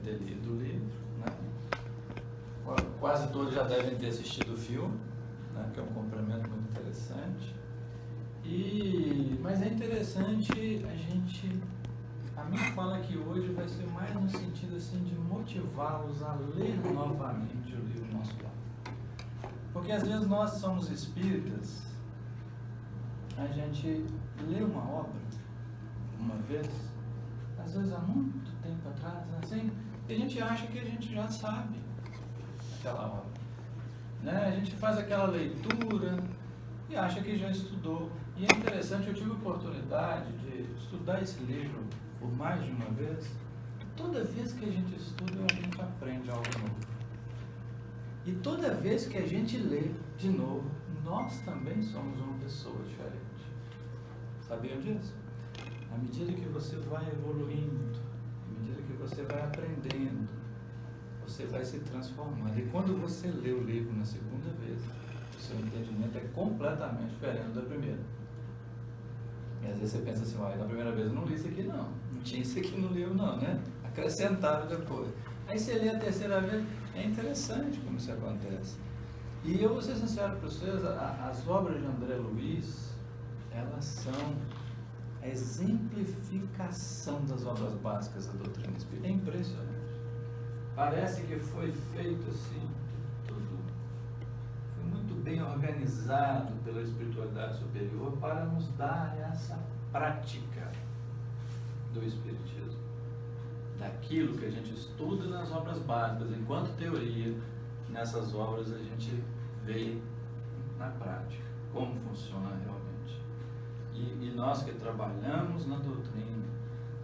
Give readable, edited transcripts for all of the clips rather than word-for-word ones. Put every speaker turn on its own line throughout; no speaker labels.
ter lido o livro, né? Quase todos já devem ter assistido o filme, né? Que é um complemento muito interessante. Mas é interessante a minha fala aqui hoje vai ser mais no sentido assim, de motivá-los a ler novamente o livro Nosso Lar. Porque às vezes nós somos espíritas, a gente lê uma obra uma vez, às vezes há muito tempo atrás, assim, e a gente acha que a gente já sabe aquela obra, né? A gente faz aquela leitura e acha que já estudou. E é interessante, eu tive a oportunidade de estudar esse livro por mais de uma vez. Toda vez que a gente estuda, a gente aprende algo novo. E toda vez que a gente lê de novo, nós também somos uma pessoa diferente. Sabiam disso? À medida que você vai evoluindo, à medida que você vai aprendendo, você vai se transformando. E quando você lê o livro na segunda vez, o seu entendimento é completamente diferente da primeira. E às vezes você pensa assim, na primeira vez eu não li isso aqui não tinha isso aqui no livro não, né? Acrescentaram depois. Aí você lê a terceira vez, é interessante como isso acontece. E eu vou ser sincero para vocês, as obras de André Luiz, elas são a exemplificação das obras básicas da doutrina espírita. É impressionante. Parece que foi feito assim, tudo foi muito bem organizado pela espiritualidade superior para nos dar essa prática do espiritismo. Daquilo que a gente estuda nas obras básicas, enquanto teoria, nessas obras a gente vê na prática como funciona realmente. E nós que trabalhamos na doutrina,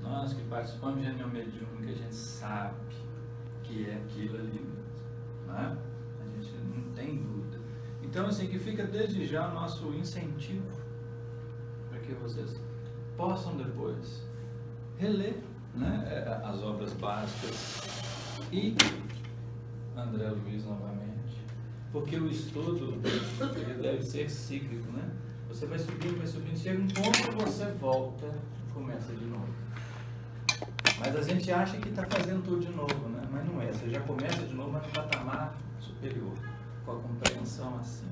nós que participamos de reunião mediúnica, a gente sabe que é aquilo ali mesmo, né? A gente não tem dúvida. Então, assim, que fica desde já o nosso incentivo para que vocês possam depois reler, né, as obras básicas e André Luiz novamente, porque o estudo ele deve ser cíclico, né? Você vai subindo, chega um ponto que você volta e começa de novo. Mas a gente acha que está fazendo tudo de novo, né? Mas não é, você já começa de novo, mas no patamar superior, com a compreensão acima.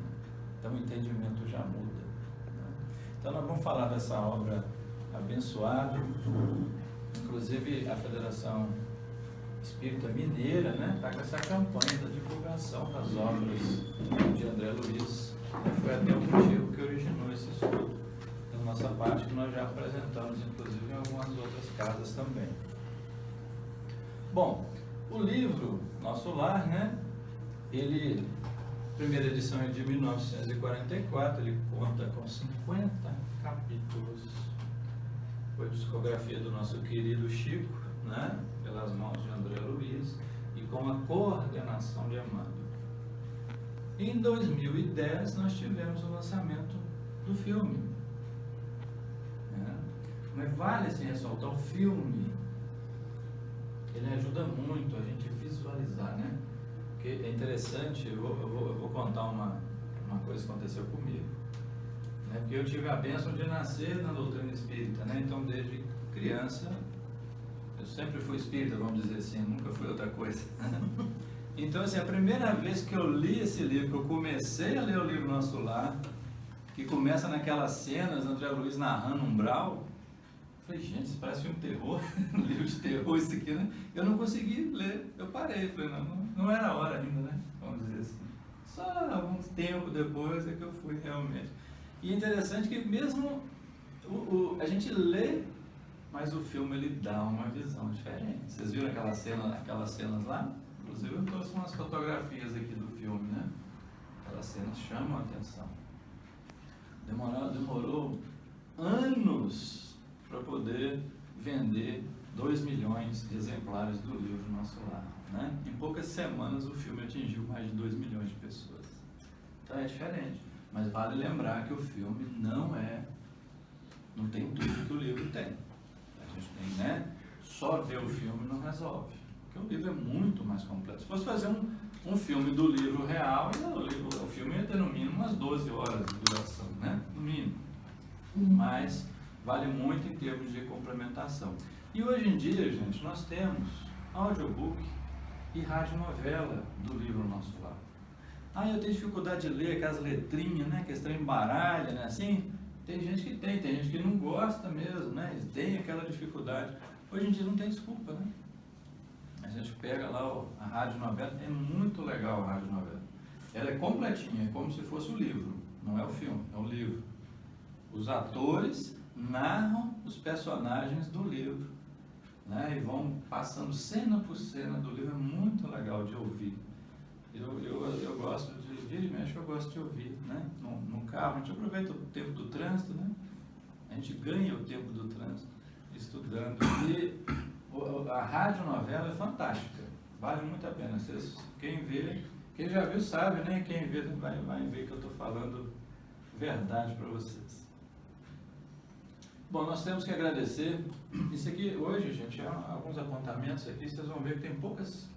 Então o entendimento já muda, né? Então nós vamos falar dessa obra abençoada. Inclusive a Federação Espírita Mineira, né, está com essa campanha da divulgação das obras de André Luiz. Foi até o motivo que originou esse estudo da nossa parte, que nós já apresentamos, inclusive, em algumas outras casas também. Bom, o livro Nosso Lar, né, ele, a primeira edição é de 1944, ele conta com 50 capítulos. Foi discografia do nosso querido Chico, né, pelas mãos de André Luiz, e com a coordenação de Amado. Em 2010, nós tivemos o lançamento do filme. Né? Mas vale assim ressaltar, o filme, ele ajuda muito a gente visualizar, né? Porque é interessante, eu vou contar uma coisa que aconteceu comigo. Porque eu tive a bênção de nascer na doutrina espírita, né? Então desde criança eu sempre fui espírita, vamos dizer assim, nunca fui outra coisa. Então assim, a primeira vez que eu li esse livro, que eu comecei a ler o livro Nosso Lar, que começa naquelas cenas, André Luiz narrando umbral, eu falei, gente, isso parece um terror, um livro de terror isso aqui, né? Eu não consegui ler, eu parei, falei, não era a hora ainda, né? Vamos dizer assim. Só algum tempo depois é que eu fui realmente. E é interessante que mesmo a gente lê, mas o filme ele dá uma visão diferente. Vocês viram aquelas cenas lá? Inclusive eu trouxe umas fotografias aqui do filme, né? Aquelas cenas chamam a atenção. Demorou anos para poder vender 2 milhões de exemplares do livro Nosso Lar, né? Em poucas semanas o filme atingiu mais de 2 milhões de pessoas. Então é diferente. Mas vale lembrar que o filme não tem tudo que o livro tem. A gente tem, né? Só ver o filme não resolve. Porque o livro é muito mais completo. Se fosse fazer um filme do livro real, o filme ia ter no mínimo umas 12 horas de duração, né? No mínimo. Mas vale muito em termos de complementação. E hoje em dia, gente, nós temos audiobook e radionovela do livro Nosso Lar. Eu tenho dificuldade de ler aquelas letrinhas, né, que esse trem embaralha, né, assim. Tem gente que tem gente que não gosta mesmo, né, eles têm aquela dificuldade. Hoje em dia não tem desculpa, né. A gente pega lá a radionovela, é muito legal a radionovela. Ela é completinha, é como se fosse o livro, não é o filme, é o livro. Os atores narram os personagens do livro, né, e vão passando cena por cena do livro, é muito legal de ouvir. Eu gosto de vira e mexe, eu gosto de ouvir, né, no carro. A gente aproveita o tempo do trânsito, né, a gente ganha o tempo do trânsito estudando. E a radionovela é fantástica, vale muito a pena. Quem já viu sabe, né, quem vê vai ver que eu estou falando verdade para vocês. Bom, nós temos que agradecer. Isso aqui hoje, gente, alguns apontamentos aqui, vocês vão ver que tem poucas.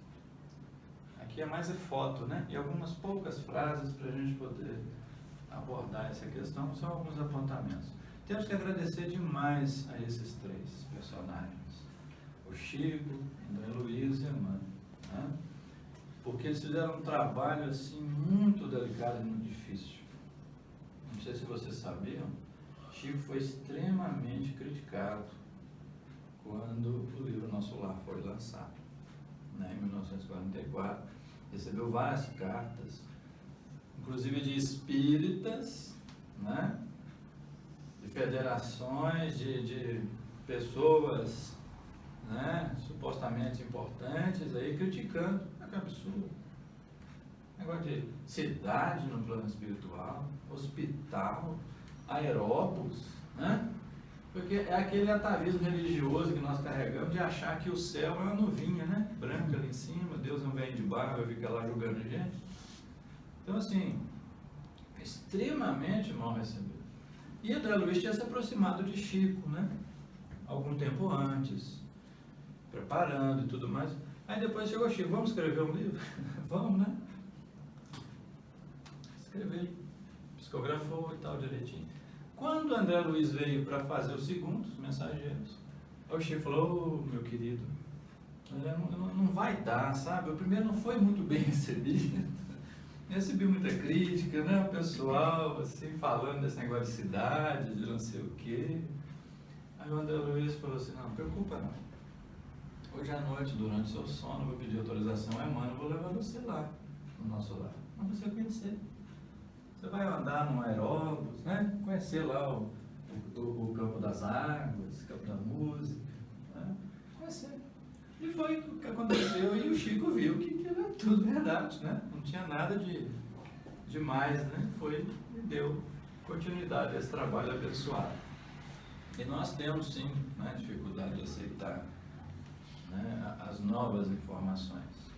Aqui é mais foto, né? E algumas poucas frases para a gente poder abordar essa questão, são alguns apontamentos. Temos que agradecer demais a esses três personagens, o Chico, André Luiz e a Emmanuel, né? Porque eles fizeram um trabalho assim muito delicado e muito difícil. Não sei se vocês sabiam, Chico foi extremamente criticado quando o livro Nosso Lar foi lançado, né, em 1944. Recebeu várias cartas, inclusive de espíritas, né, de federações, de pessoas, né, supostamente importantes, aí criticando. Que absurdo. Negócio de cidade no plano espiritual, hospital, aeróbus, né? Porque é aquele atavismo religioso que nós carregamos de achar que o céu é uma nuvinha, né? Branca ali em cima, Deus não vem de barro, fica lá julgando a gente. Então, assim, é extremamente mal recebido. E André Luiz tinha se aproximado de Chico, né? Algum tempo antes, preparando e tudo mais. Aí depois chegou Chico, vamos escrever um livro? Vamos, né? Escrever, psicografou e tal direitinho. Quando André Luiz veio para fazer o segundo, os Mensageiros, o Chico falou, meu querido, não vai dar, sabe? O primeiro não foi muito bem recebido. Recebi muita crítica, né? O pessoal, assim, falando desse negócio de cidade, de não sei o quê. Aí o André Luiz falou assim, não preocupa não. Hoje à noite, durante o seu sono, eu vou pedir autorização a Emmanuel, vou levar você lá, no Nosso Lar, para você conhecer. Você vai andar no aeróbus, né? Conhecer lá o campo das águas, o campo da música, né? Conhecer. E foi o que aconteceu, e o Chico viu que era tudo verdade, né? Não tinha nada de mais, né? Foi e deu continuidade a esse trabalho abençoado. E nós temos sim, né, dificuldade de aceitar, né, as novas informações.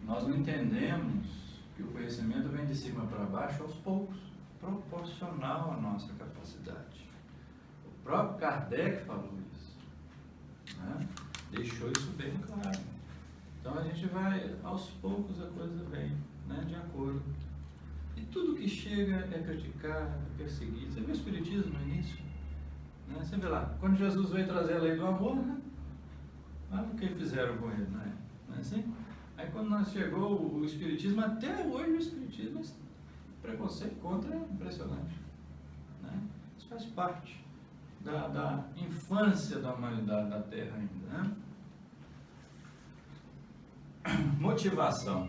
Nós não entendemos que o conhecimento vem de cima para baixo aos poucos, proporcional à nossa capacidade. O próprio Kardec falou isso, né? Deixou isso bem claro. Então a gente vai, aos poucos a coisa vem, né, de acordo. E tudo que chega é criticado, é perseguido. Você vê o Espiritismo no início? Né? Você vê lá, quando Jesus veio trazer a lei do amor, né? Olha o que fizeram com ele, né? Não é assim? Aí quando nós chegou o Espiritismo, até hoje o Espiritismo, preconceito contra é impressionante, né? Isso faz parte da infância da humanidade da Terra ainda, né? Motivação.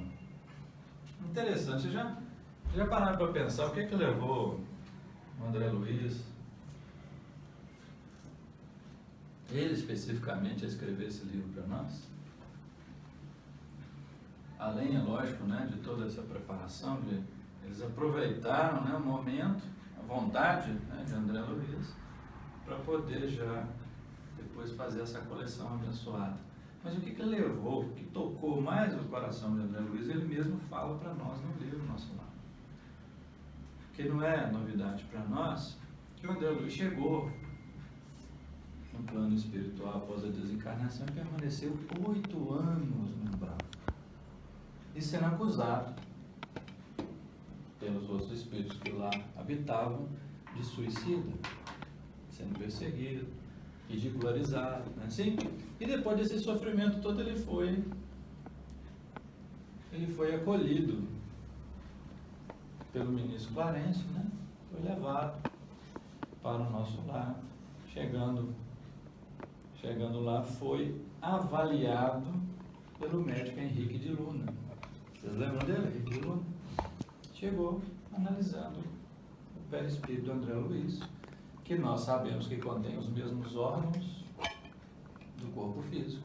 Interessante, vocês já pararam para pensar o que levou o André Luiz, ele especificamente, a escrever esse livro para nós? Além, é lógico, né, de toda essa preparação, eles aproveitaram, né, o momento, a vontade, né, de André Luiz, para poder já depois fazer essa coleção abençoada. Mas o que levou, o que tocou mais o coração de André Luiz, ele mesmo fala para nós no livro Nosso Lar. Porque não é novidade para nós que o André Luiz chegou no plano espiritual após a desencarnação e permaneceu 8 anos no umbral. E sendo acusado pelos outros espíritos que lá habitavam de suicida, sendo perseguido. ridicularizado, né? Sim? E depois desse sofrimento todo ele foi acolhido pelo ministro Clarencio, né? Foi levado para o nosso lar. Chegando lá, foi avaliado pelo médico Henrique de Luna. Vocês lembram dele, Henrique de Luna? Chegou analisando o perispírito do André Luiz, que nós sabemos que contém os mesmos órgãos do corpo físico.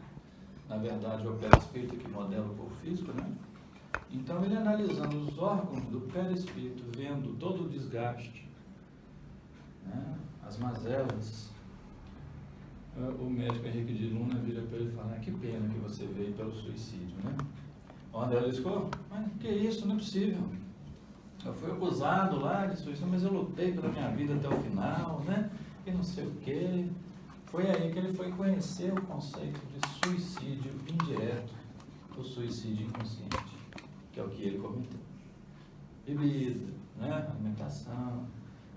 Na verdade, é o perispírito que modela o corpo físico, né? Então, ele analisando os órgãos do perispírito, vendo todo o desgaste, né, as mazelas, o médico Henrique de Luna vira para ele e fala: que pena que você veio pelo suicídio, né? O André Luiz ficou: mas que isso, não é possível. Eu fui acusado lá de suicídio, mas eu lutei pela minha vida até o final, né? E não sei o quê. Foi aí que ele foi conhecer o conceito de suicídio indireto, o suicídio inconsciente, que é o que ele comentou. Bebida, né? Alimentação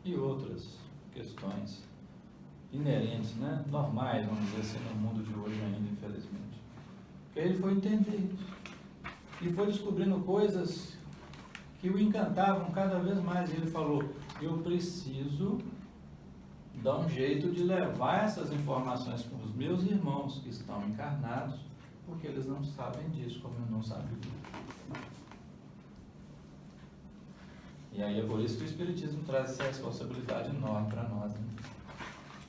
e outras questões inerentes, né? Normais, vamos dizer assim, no mundo de hoje ainda, infelizmente. Porque ele foi entender isso. E foi descobrindo coisas que o encantavam cada vez mais. E ele falou: eu preciso dar um jeito de levar essas informações para os meus irmãos que estão encarnados, porque eles não sabem disso, como eu não sabia. E aí é por isso que o Espiritismo traz essa responsabilidade enorme para nós, né?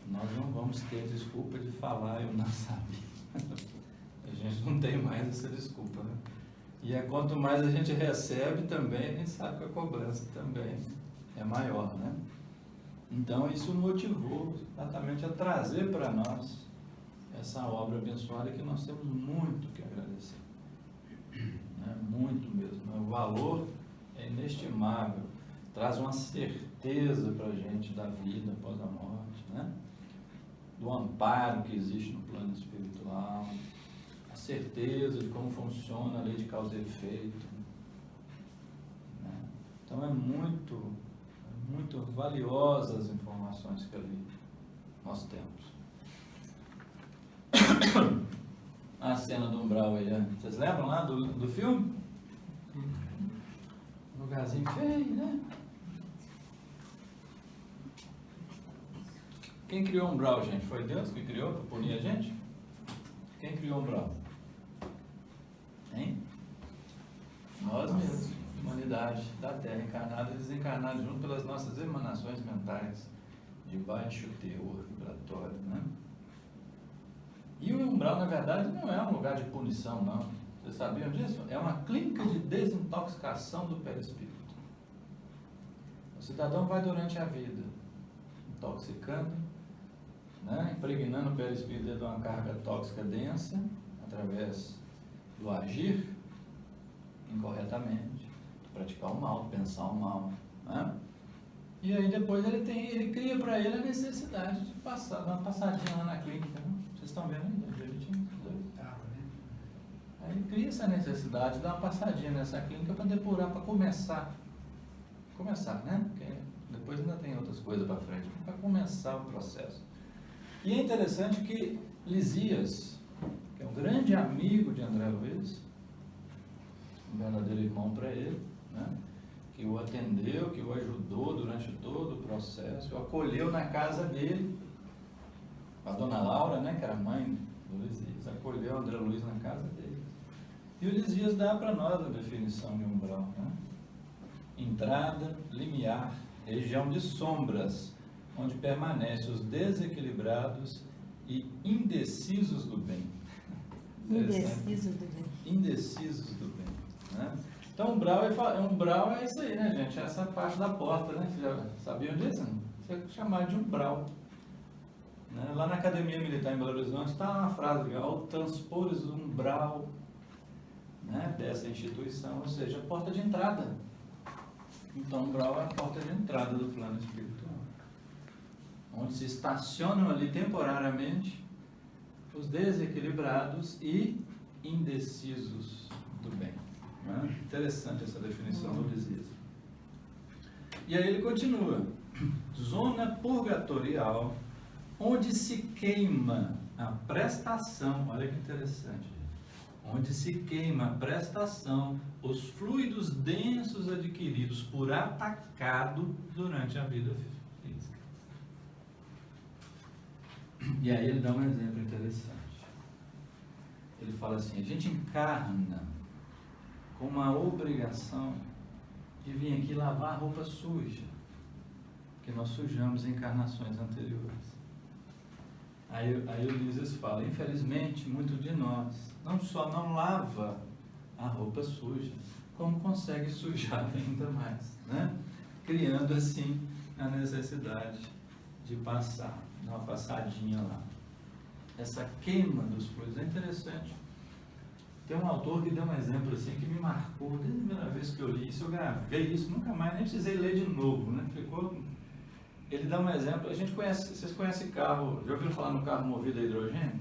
Nós não vamos ter desculpa de falar eu não sabia. A gente não tem mais essa desculpa, né? E quanto mais a gente recebe também, a gente sabe que a cobrança também é maior, né? Então isso motivou exatamente a trazer para nós essa obra abençoada que nós temos muito que agradecer, né? Muito mesmo. O valor é inestimável, traz uma certeza para a gente da vida após a morte, né? Do amparo que existe no plano espiritual, a certeza de como funciona a lei de causa e efeito, né? Então é muito valiosas as informações que ali nós temos. A cena do umbral aí, vocês lembram lá do filme? Um lugarzinho feio, né? Quem criou o umbral, gente? Foi Deus que criou para punir a gente? Quem criou o umbral? Hein? Nós mesmos, humanidade da Terra, encarnada e desencarnada, junto pelas nossas emanações mentais de baixo teor vibratório, né? E o umbral, na verdade, não é um lugar de punição, não. Vocês sabiam disso? É uma clínica de desintoxicação do perispírito. O cidadão vai durante a vida intoxicando, né? Impregnando o perispírito de uma carga tóxica densa, através do agir incorretamente, de praticar o mal, de pensar o mal, né? E aí depois ele cria para ele a necessidade de passar, dar uma passadinha lá na clínica, né? Vocês estão vendo aí? Aí ele cria essa necessidade de dar uma passadinha nessa clínica para depurar, para começar, né? Porque depois ainda tem outras coisas para frente, para começar o processo. E é interessante que Lisias, que é um grande amigo de André Luiz, um verdadeiro irmão para ele, né? Que o atendeu, que o ajudou durante todo o processo, o acolheu na casa dele, a dona Laura, né, que era mãe do Lisias, acolheu André Luiz na casa dele. E o Lisias dá para nós a definição de umbral, né? Entrada, limiar, região de sombras, onde permanecem os desequilibrados e indecisos do bem.
Indecisos do bem.
Indecisos do bem, né? Então, umbral é isso aí, né, gente? Essa parte da porta, né? Vocês já sabiam disso? Isso é chamado de umbral. Né? Lá na Academia Militar em Belo Horizonte está uma frase legal: ao transpores o umbral, né, dessa instituição, ou seja, a porta de entrada. Então, o umbral é a porta de entrada do plano espiritual, onde se estacionam ali temporariamente os desequilibrados e indecisos do bem. Né? Interessante essa definição do Lisias. E aí ele continua: zona purgatorial onde se queima a prestação, olha que interessante, onde se queima a prestação, os fluidos densos adquiridos por atacado durante a vida física. E aí ele dá um exemplo interessante. Ele fala assim, a gente encarna com uma obrigação de vir aqui lavar a roupa suja, que nós sujamos em encarnações anteriores. Aí o Ulisses fala, infelizmente, muito de nós não só não lava a roupa suja, como consegue sujar ainda mais, né? Criando assim a necessidade de passar, dar uma passadinha lá. Essa queima dos fluidos é interessante. Tem um autor que deu um exemplo assim que me marcou, desde a primeira vez que eu li isso, eu gravei isso, nunca mais, nem precisei ler de novo, né? Ele dá um exemplo, vocês conhecem carro, já ouviram falar no carro movido a hidrogênio?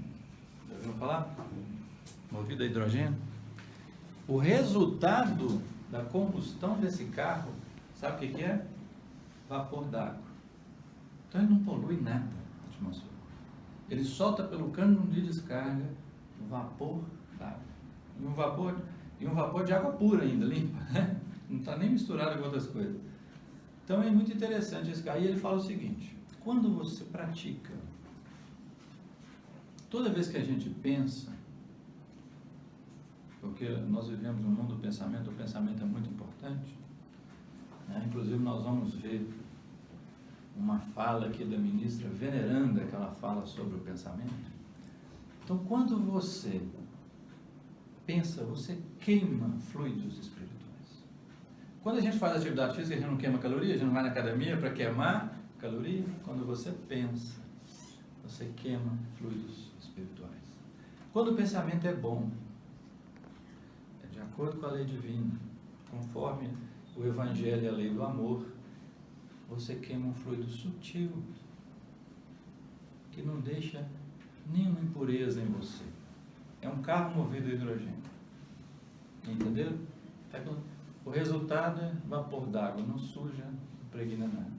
Já ouviram falar? Movido a hidrogênio? O resultado da combustão desse carro, sabe o que é? Vapor d'água. Então ele não polui nada a atmosfera. Ele solta pelo cano de descarga o vapor d'água. E um vapor de água pura ainda, limpa, né? Não está nem misturado com outras coisas. Então é muito interessante esse carro. E ele fala o seguinte, quando você pratica, toda vez que a gente pensa, porque nós vivemos no mundo do pensamento, o pensamento é muito importante, né? Inclusive nós vamos ver uma fala aqui da ministra Veneranda, que ela fala sobre o pensamento. Então quando você pensa, você queima fluidos espirituais. Quando a gente faz atividade física, a gente não queima caloria, a gente não vai na academia para queimar caloria. Quando você pensa, você queima fluidos espirituais. Quando o pensamento é bom, é de acordo com a lei divina, conforme o Evangelho e a lei do amor, você queima um fluido sutil, que não deixa nenhuma impureza em você. É um carro movido a hidrogênio. Entenderam? O resultado é vapor d'água, não suja, não impregna nada.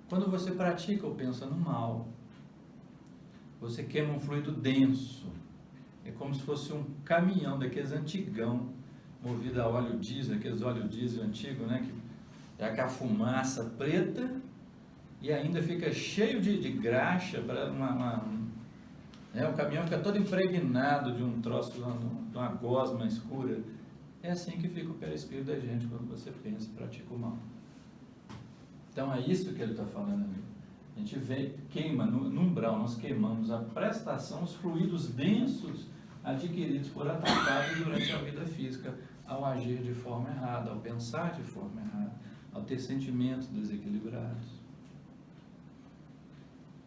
Quando você pratica ou pensa no mal, você queima um fluido denso. É como se fosse um caminhão daqueles antigão, movido a óleo diesel, aqueles óleo diesel antigos, né? Que é aquela fumaça preta e ainda fica cheio de graxa para o caminhão fica todo impregnado de um troço, de uma gosma escura. É assim que fica o perispírito da gente quando você pensa e pratica o mal. Então é isso que ele está falando ali. A gente queima, no umbral nós queimamos a prestação, os fluidos densos adquiridos por atacado durante a vida física, ao agir de forma errada, ao pensar de forma errada, ao ter sentimentos desequilibrados.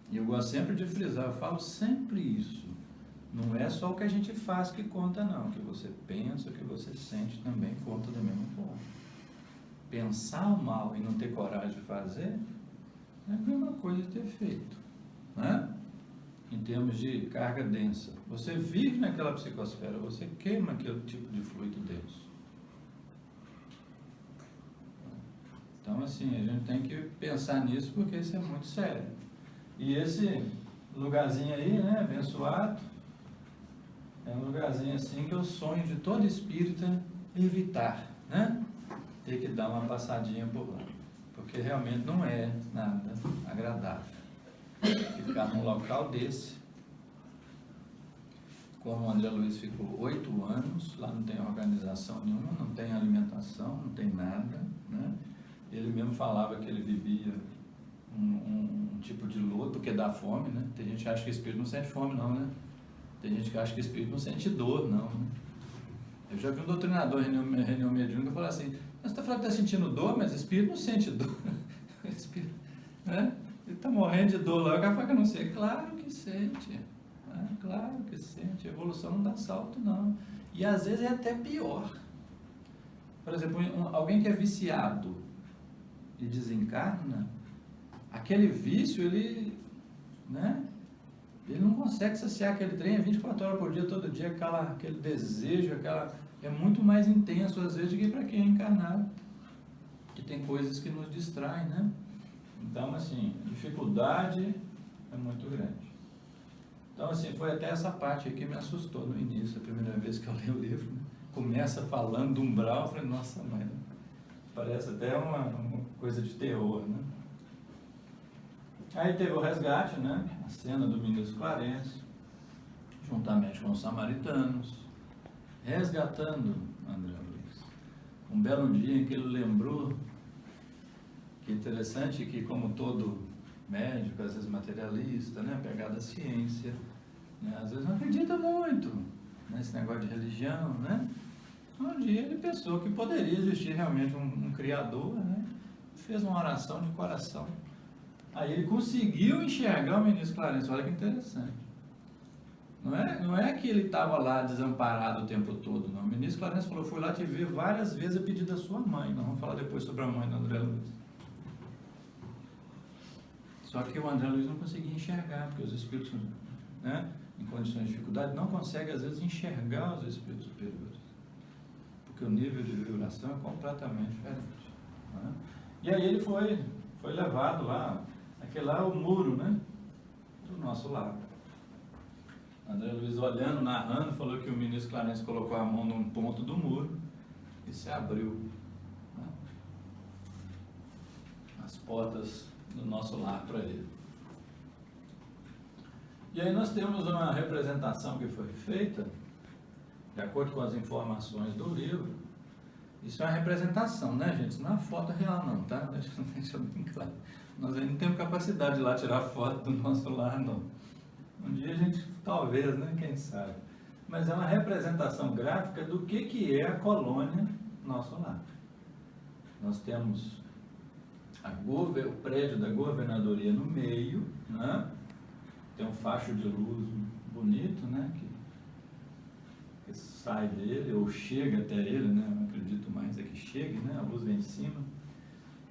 E eu gosto sempre de frisar, eu falo sempre isso. Não é só o que a gente faz que conta, não. O que você pensa, o que você sente também conta da mesma forma. Pensar o mal e não ter coragem de fazer é a mesma coisa de ter feito, né? Em termos de carga densa. Você vive naquela psicosfera, você queima aquele tipo de fluido denso. Então, assim, a gente tem que pensar nisso porque isso é muito sério. E esse lugarzinho aí, né, abençoado, é um lugarzinho assim que eu sonho de todo espírita evitar, né? Ter que dar uma passadinha por lá. Porque realmente não é nada agradável ficar num local desse. Como o André Luiz ficou 8 anos, lá não tem organização nenhuma, não tem alimentação, não tem nada, né? Ele mesmo falava que ele vivia um tipo de luto, porque dá fome, né? Tem gente que acha que o espírito não sente fome, não, né? Tem gente que acha que o espírito não sente dor, não, né? Eu já vi um doutrinador em reunião mediúnica falar assim, você está falando que está sentindo dor, mas o espírito não sente dor. O espírito, né? Ele está morrendo de dor lá, o cara fala que não sei. Claro que sente, né? Claro que sente. A evolução não dá salto, não. E às vezes é até pior. Por exemplo, alguém que é viciado e desencarna, aquele vício, ele, né? Ele não consegue saciar aquele trem 24 horas por dia, todo dia, aquele desejo, é muito mais intenso às vezes do que para quem é encarnado, que tem coisas que nos distraem, né? Então, assim, a dificuldade é muito grande. Então, assim, foi até essa parte aí que me assustou no início, a primeira vez que eu li o livro, né? Começa falando do umbral, eu falei, nossa mãe, parece até uma coisa de terror, né? Aí teve o resgate, né? A cena do ministro Clarence, juntamente com os samaritanos, resgatando André Luiz. Um belo dia em que ele lembrou, que interessante que, como todo médico, às vezes materialista, né? Apegado à ciência, né? Às vezes não acredita muito nesse negócio de religião, né? Um dia ele pensou que poderia existir realmente um Criador, né? Fez uma oração de coração. Aí ele conseguiu enxergar o ministro Clarence. Olha que interessante. Não é que ele estava lá desamparado o tempo todo, não. O ministro Clarence falou, fui lá te ver várias vezes a pedido da sua mãe. Nós vamos falar depois sobre a mãe do André Luiz. Só que o André Luiz não conseguia enxergar, porque os espíritos, né, em condições de dificuldade, não conseguem, às vezes, enxergar os espíritos superiores. Porque o nível de vibração é completamente diferente. Né? E aí ele foi levado lá, aquele lá é o muro, né, do nosso lar. André Luiz, olhando, narrando, falou que o ministro Clarence colocou a mão num ponto do muro e se abriu, né, as portas do nosso lar para ele. E aí nós temos uma representação que foi feita, de acordo com as informações do livro. Isso é uma representação, né, gente? Isso não é uma foto real, não, tá? Deixa bem claro. Nós ainda não temos capacidade de ir lá tirar foto do nosso lar, não. Um dia a gente, talvez, né? Quem sabe. Mas é uma representação gráfica do que é a colônia Nosso Lar. Nós temos o prédio da governadoria no meio, né? Tem um facho de luz bonito, né? Que sai dele, ou chega até ele, né? Eu não acredito mais é que chegue, né? A luz vem de cima.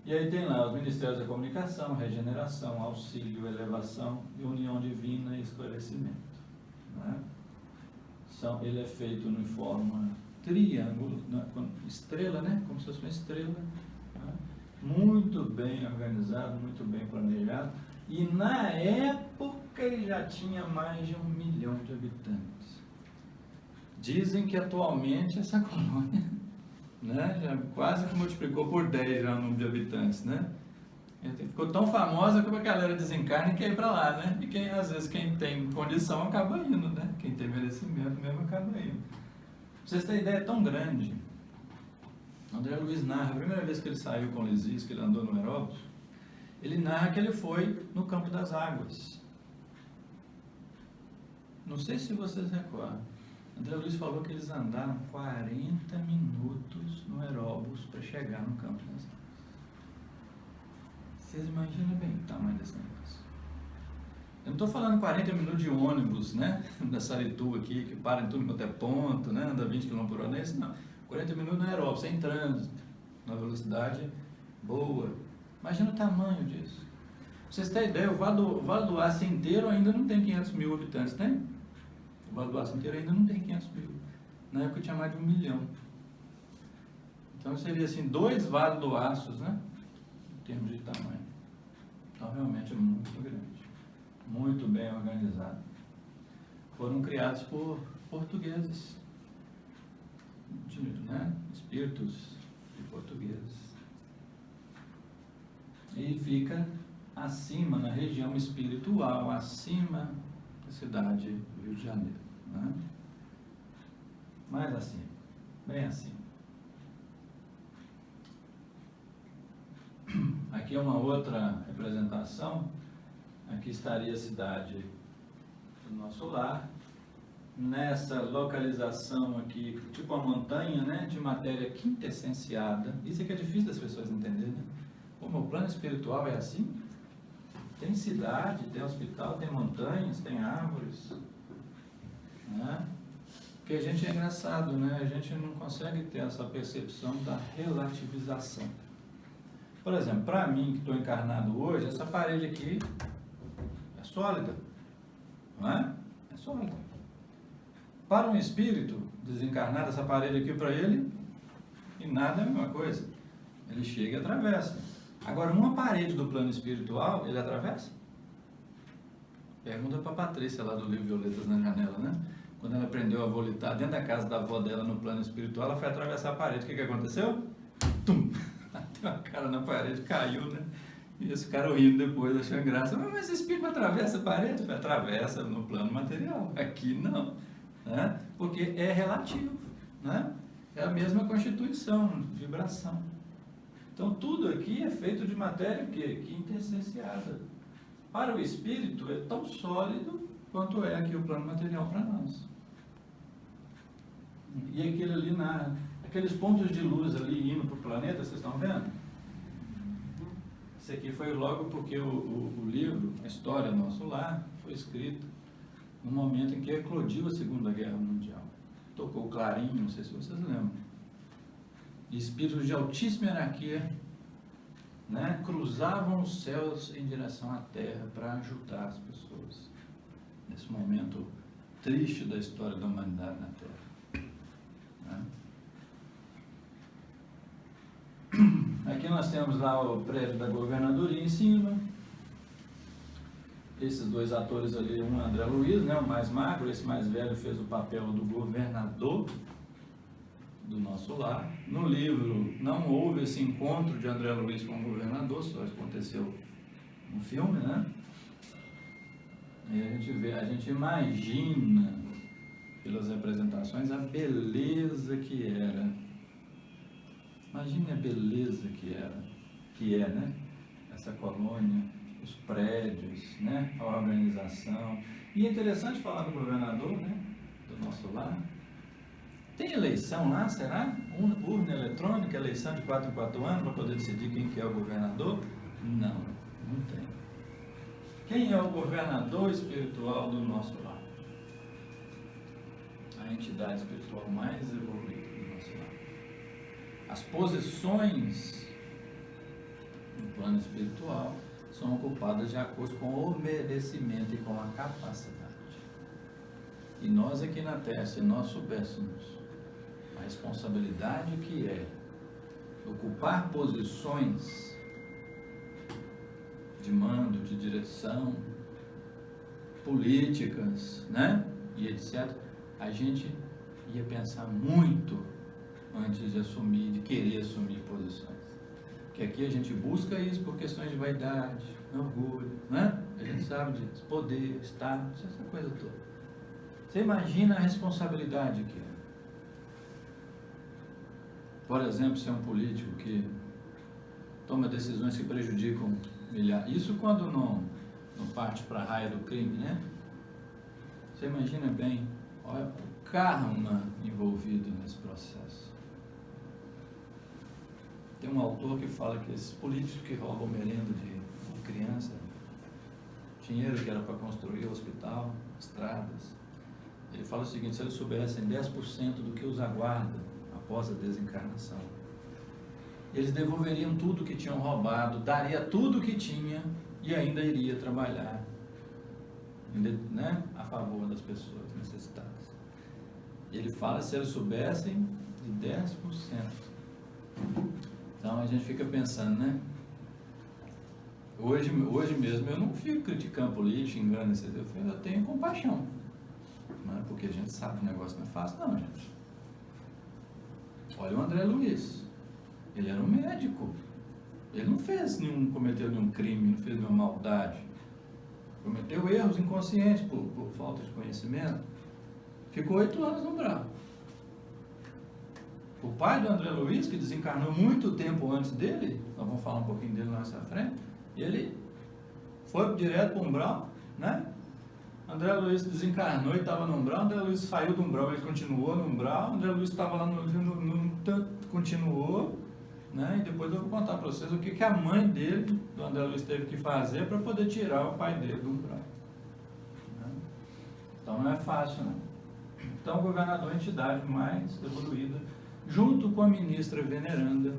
E aí tem lá os Ministérios da Comunicação, Regeneração, Auxílio, Elevação, União Divina e Esclarecimento. Né? Ele é feito em forma triângulo, estrela, né? Como se fosse uma estrela. Né? Muito bem organizado, muito bem planejado. E na época ele já tinha mais de 1 milhão de habitantes. Dizem que atualmente essa colônia, né, já quase que multiplicou por 10 já o número de habitantes, né? Ficou tão famosa que a galera desencarna e quer ir para lá, né? E às vezes quem tem condição acaba indo, né? Quem tem merecimento mesmo acaba indo. Pra vocês terem ideia, é tão grande. André Luiz narra, a primeira vez que ele saiu com o Lisis, que ele andou no Aeróbus, ele narra que ele foi no Campo das Águas. Não sei se vocês recordam. André Luiz falou que eles andaram 40 minutos no Aeróbus para chegar no Campo das Águas. Vocês imaginam bem o tamanho desse negócio. Eu não estou falando 40 minutos de ônibus, né? Da Sarituba aqui, que para em tudo quanto é ponto, né? Anda 20 km por hora, não é isso não. 40 minutos no Aeróbus, sem trânsito, na velocidade boa. Imagina o tamanho disso. Pra vocês terem ideia, o Vale do Aço inteiro ainda não tem 500 mil habitantes, tem? O Vale do Aço inteiro ainda não tem 500 mil. Na época tinha mais de 1 milhão. Então seria assim, 2 Vale do Aços, né? Em termos de tamanho. Então realmente é muito grande. Muito bem organizado. Foram criados por portugueses. Né? Espíritos de portugueses. E fica acima, na região espiritual, acima da cidade do Rio de Janeiro. Né? Mais acima, bem acima. Aqui é uma outra representação. Aqui estaria a cidade do Nosso Lar. Nessa localização aqui, tipo uma montanha, né, de matéria quintessenciada. Isso é que é difícil das pessoas entenderem, né? Como o plano espiritual é assim? Tem cidade, tem hospital, tem montanhas, tem árvores. Né? Porque a gente é engraçado, né? A gente não consegue ter essa percepção da relativização. Por exemplo, para mim, que estou encarnado hoje, essa parede aqui é sólida. Não é? É sólida. Para um espírito desencarnado, essa parede aqui para ele, e nada é a mesma coisa. Ele chega e atravessa. Agora, uma parede do plano espiritual, ele atravessa? Pergunta para a Patrícia lá do livro Violetas na Janela, né? Quando ela aprendeu a volitar dentro da casa da avó dela no plano espiritual, ela foi atravessar a parede. O que aconteceu? Tum! Bateu a cara na parede, caiu, né? E esse cara rindo depois, achando graça. Mas esse espírito atravessa a parede? Atravessa no plano material. Aqui não. Né? Porque é relativo. Né? É a mesma constituição, vibração. Então tudo aqui é feito de matéria quintessenciada. Para o espírito é tão sólido quanto é aqui o plano material para nós. E aquele ali aqueles pontos de luz ali indo para o planeta, vocês estão vendo? Isso aqui foi logo porque o livro, a história Nosso Lar, foi escrito no momento em que eclodiu a Segunda Guerra Mundial. Tocou o clarim, não sei se vocês lembram. E espíritos de altíssima hierarquia, né, cruzavam os céus em direção à Terra para ajudar as pessoas nesse momento triste da história da humanidade na Terra. Né? Aqui nós temos lá o prédio da governadoria em cima. Esses dois atores ali, um é André Luiz, né, o mais magro, esse mais velho fez o papel do governador do Nosso Lar. No livro não houve esse encontro de André Luiz com o governador, só aconteceu no filme, né? E a gente imagina pelas representações a beleza que era. Imagine a beleza que é, né? Essa colônia, os prédios, né? A organização. E é interessante falar do governador, né? Do Nosso Lar. Tem eleição lá, será? Urna eletrônica, eleição de 4 em 4 anos para poder decidir quem que é o governador? Não, não tem. Quem é o governador espiritual do Nosso Lar? A entidade espiritual mais evoluída do Nosso Lar. As posições no plano espiritual são ocupadas de acordo com o merecimento e com a capacidade. E nós aqui na Terra, se nós soubéssemos a responsabilidade que é ocupar posições de mando, de direção, políticas, né? E etc., a gente ia pensar muito antes de assumir, de querer assumir posições. Porque aqui a gente busca isso por questões de vaidade, orgulho, né? A gente sabe disso, poder, status, essa coisa toda. Você imagina a responsabilidade que é. Por exemplo, se é um político que toma decisões que prejudicam milhares. Isso quando não parte para a raia do crime, né? Você imagina bem, olha o karma envolvido nesse processo. Tem um autor que fala que esses políticos que roubam merenda de criança, dinheiro que era para construir hospital, estradas, ele fala o seguinte: se eles soubessem 10% do que os aguarda após a desencarnação, eles devolveriam tudo que tinham roubado, daria tudo que tinha e ainda iria trabalhar, né, a favor das pessoas necessitadas. Ele fala se eles soubessem de 10%. Então a gente fica pensando, né? Hoje mesmo eu não fico criticando política, xingando, eu tenho compaixão, né? Porque a gente sabe que o negócio não é fácil, não, gente. Olha o André Luiz. Ele era um médico. Ele não cometeu nenhum crime, não fez nenhuma maldade. Cometeu erros inconscientes por falta de conhecimento. Ficou 8 anos no umbral. O pai do André Luiz, que desencarnou muito tempo antes dele, nós vamos falar um pouquinho dele mais à frente, ele foi direto para o umbral, né? André Luiz desencarnou e estava no umbral, André Luiz saiu do umbral, ele continuou no umbral, André Luiz estava lá continuou, né? E depois eu vou contar para vocês o que a mãe dele, do André Luiz, teve que fazer para poder tirar o pai dele do umbral. Né? Então não é fácil, né? Então o governador é a entidade mais evoluída, junto com a ministra veneranda,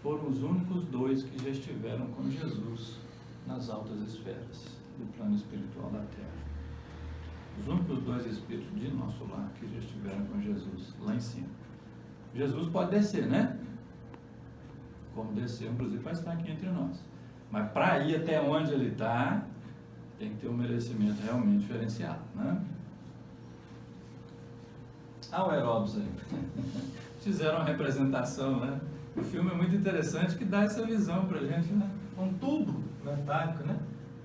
foram os únicos dois que já estiveram com Jesus nas altas esferas do plano espiritual da Terra. Os únicos 2 espíritos de Nosso Lar que já estiveram com Jesus lá em cima. Jesus pode descer, né? Como desceu, inclusive, para estar aqui entre nós. Mas para ir até onde ele está, tem que ter um merecimento realmente diferenciado, né? O Aeróbus aí. Fizeram uma representação, né? O filme é muito interessante que dá essa visão pra gente, né? Um tubo metálico, né?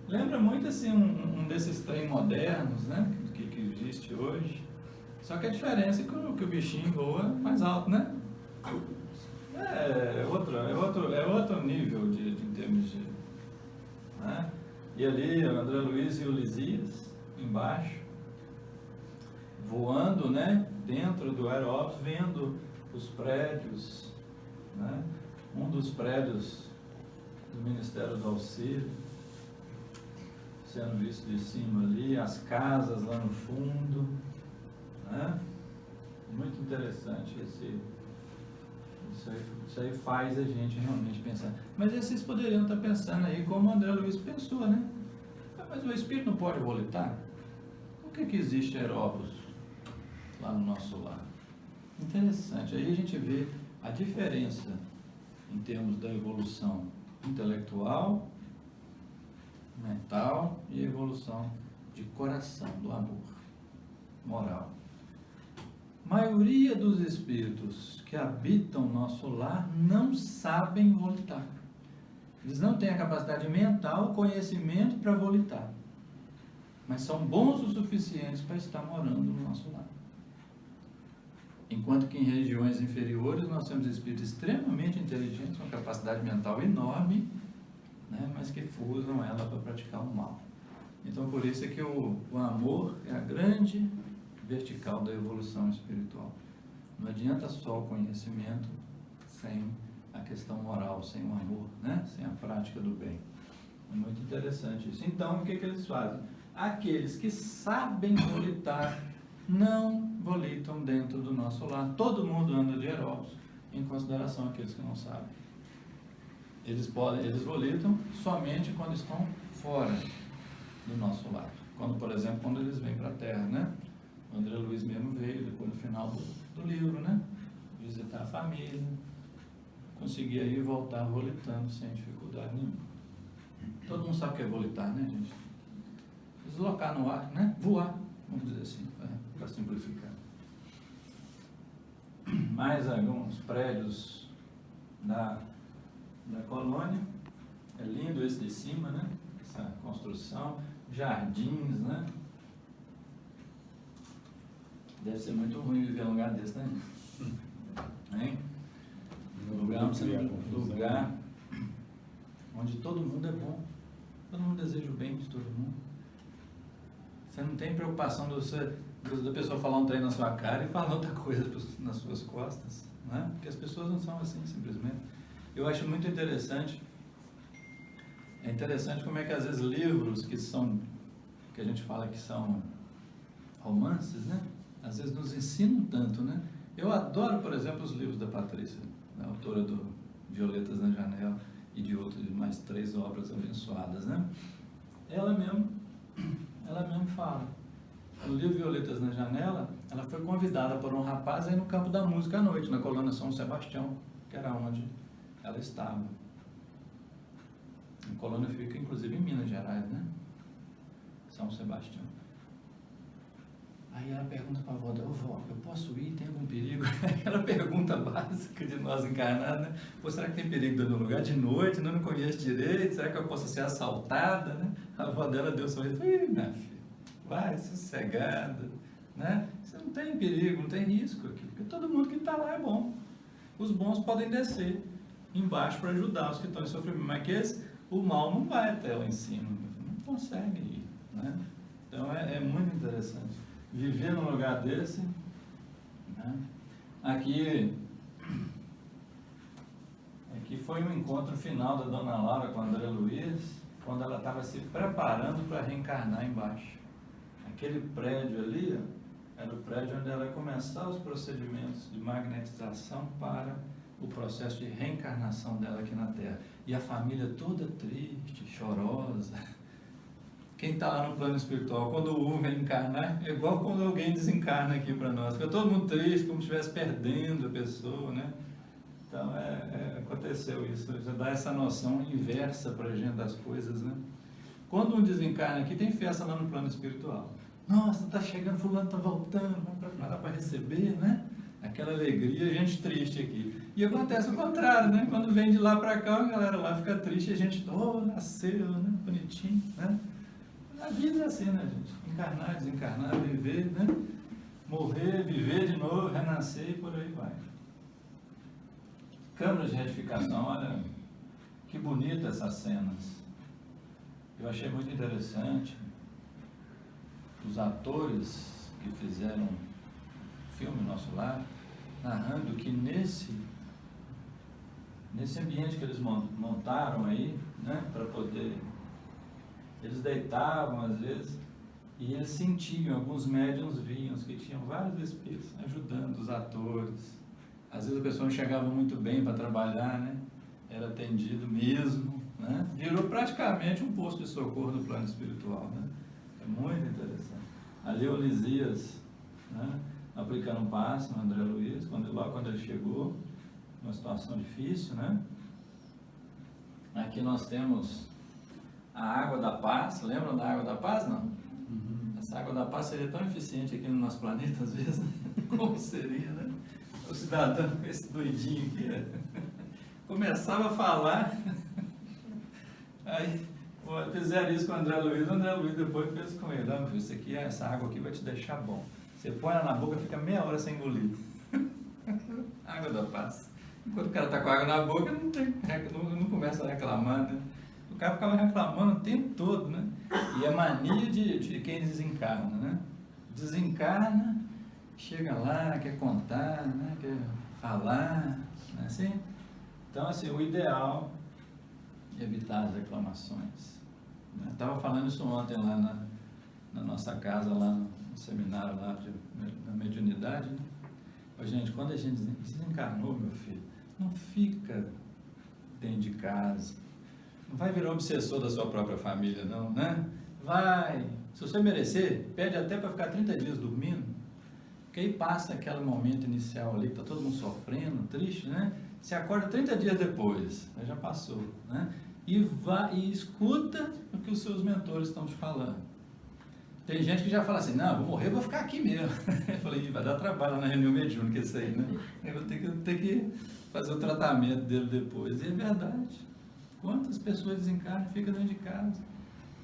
Lembra muito assim um desses trem modernos, né? Que existe hoje. Só que a diferença é que o bichinho voa mais alto, né? É outro nível em termos de... Né? E ali o André Luiz e o Lisias, embaixo, voando, né? Dentro do Aeróbus, vendo os prédios, né? Um dos prédios do Ministério do Auxílio, sendo visto de cima ali, as casas lá no fundo, né? Muito interessante isso aí faz a gente realmente pensar. Mas vocês poderiam estar pensando aí como o André Luiz pensou, né? Mas o Espírito não pode volitar? Por que existe Aeróbus lá no nosso lar? Interessante, aí a gente vê a diferença em termos da evolução intelectual, mental e evolução de coração, do amor moral. Maioria dos espíritos que habitam nosso lar não sabem volitar. Eles não têm a capacidade mental, conhecimento para volitar, mas são bons o suficientes para estar morando no nosso lar. Enquanto que em regiões inferiores nós temos espíritos extremamente inteligentes, com capacidade mental enorme, né, mas que usam ela para praticar o mal. Então por isso é que o amor é a grande vertical da evolução espiritual. Não adianta só o conhecimento sem a questão moral, sem o amor, né, sem a prática do bem. É muito interessante isso. Então o que eles fazem? Aqueles que sabem volitar não volitam dentro do nosso lar. Todo mundo anda de Aeróbus, em consideração aqueles que não sabem. Eles volitam somente quando estão fora do nosso lar. Quando, por exemplo, quando eles vêm para a Terra, né? O André Luiz mesmo veio depois no final do livro, né? Visitar a família, conseguia ir e voltar volitando sem dificuldade nenhuma. Todo mundo sabe o que é volitar, né, gente? Deslocar no ar, né? Voar, vamos dizer assim, para simplificar. Mais alguns prédios da colônia. É lindo esse de cima, né? Essa construção, jardins, né? Deve ser muito ruim viver em um lugar desse, né? Hein? Lugar onde todo mundo é bom. Todo mundo deseja o bem de todo mundo. Você não tem preocupação da pessoa falar um trem na sua cara e falar outra coisa nas suas costas, né? Porque as pessoas não são assim, simplesmente. Eu acho muito interessante. É interessante como é que às vezes livros que a gente fala que são romances, né? Às vezes nos ensinam tanto, né? Eu adoro, por exemplo, os livros da Patrícia, a autora do Violetas na Janela e de mais 3 obras abençoadas, né? Ela mesmo fala. No livro Violetas na Janela, ela foi convidada por um rapaz aí no campo da música à noite, na colônia São Sebastião, que era onde ela estava. A colônia fica, inclusive, em Minas Gerais, né? São Sebastião. Aí ela pergunta para a avó dela: vó, eu posso ir? Tem algum perigo? Aquela pergunta básica de nós encarnados, né? Pô, será que tem perigo dentro do lugar de noite? Não me conheço direito? Será que eu posso ser assaltada, né? A avó dela deu um sorriso: ih, minha filha, vai, sossegada, né? Você não tem perigo, não tem risco aqui, porque todo mundo que está lá é bom. Os bons podem descer embaixo para ajudar os que estão em sofrimento, mas que o mal não vai até lá em cima, não consegue ir, né? Então é muito interessante viver num lugar desse, né? Aqui foi um encontro final da Dona Laura com a André Luiz, quando ela estava se preparando para reencarnar embaixo. Aquele prédio ali, ó, era o prédio onde ela ia começar os procedimentos de magnetização para o processo de reencarnação dela aqui na Terra. E a família toda triste, chorosa. Quem está lá no plano espiritual, quando o vem encarnar, é igual quando alguém desencarna aqui para nós. Fica todo mundo triste, como se estivesse perdendo a pessoa, né? Então, aconteceu isso. Já dá essa noção inversa para a gente das coisas, né? Quando um desencarna aqui, tem festa lá no plano espiritual. Nossa, tá chegando, fulano tá voltando, vamos preparar para receber, né? Aquela alegria, gente triste aqui. E acontece o contrário, né? Quando vem de lá para cá, a galera lá fica triste, a gente, nasceu, né? Bonitinho, né? A vida é assim, né, gente? Encarnar, desencarnar, viver, né? Morrer, viver de novo, renascer e por aí vai. Câmaras de retificação, olha, que bonita essas cenas. Eu achei muito interessante os atores que fizeram o filme Nosso Lar, narrando que nesse ambiente que eles montaram aí, né, para poder, eles deitavam às vezes e eles sentiam, alguns médiuns viam que tinham vários espíritos ajudando os atores. Às vezes a pessoa não chegava muito bem para trabalhar, né, era atendido mesmo, né, virou praticamente um posto de socorro no plano espiritual, né, é muito interessante. Ali o Lisias, né, aplicando um passe no André Luiz, quando ele chegou, numa situação difícil, né? Aqui nós temos a água da paz, lembram da água da paz, não? Uhum. Essa água da paz seria tão eficiente aqui no nosso planeta, às vezes, né? Como seria, né? O cidadão, esse doidinho aqui, começava a falar, aí fizeram isso com o André Luiz depois fez com ele, isso aqui, essa água aqui vai te deixar bom. Você põe ela na boca, fica meia hora sem engolir. Água da paz. Enquanto o cara está com água na boca, não começa a reclamar, né? O cara ficava reclamando o tempo todo, né? E a mania de quem desencarna, né? Desencarna, chega lá, quer contar, né? Quer falar, não é assim? Então, assim, o ideal é evitar as reclamações. Né? Estava falando isso ontem lá na nossa casa, lá no seminário lá da mediunidade, né? Mas, gente, quando a gente desencarnou, meu filho, não fica dentro de casa, não vai virar obsessor da sua própria família, não, né? Vai, se você merecer, pede até para ficar 30 dias dormindo, porque aí passa aquele momento inicial ali, que está todo mundo sofrendo, triste, né? Você acorda 30 dias depois, já passou, né? E escuta o que os seus mentores estão te falando. Tem gente que já fala assim, não, vou morrer, vou ficar aqui mesmo. Eu falei, vai dar trabalho na reunião mediúnica isso aí, né? Eu vou ter que fazer o tratamento dele depois. E é verdade. Quantas pessoas desencarnam e ficam dentro de casa,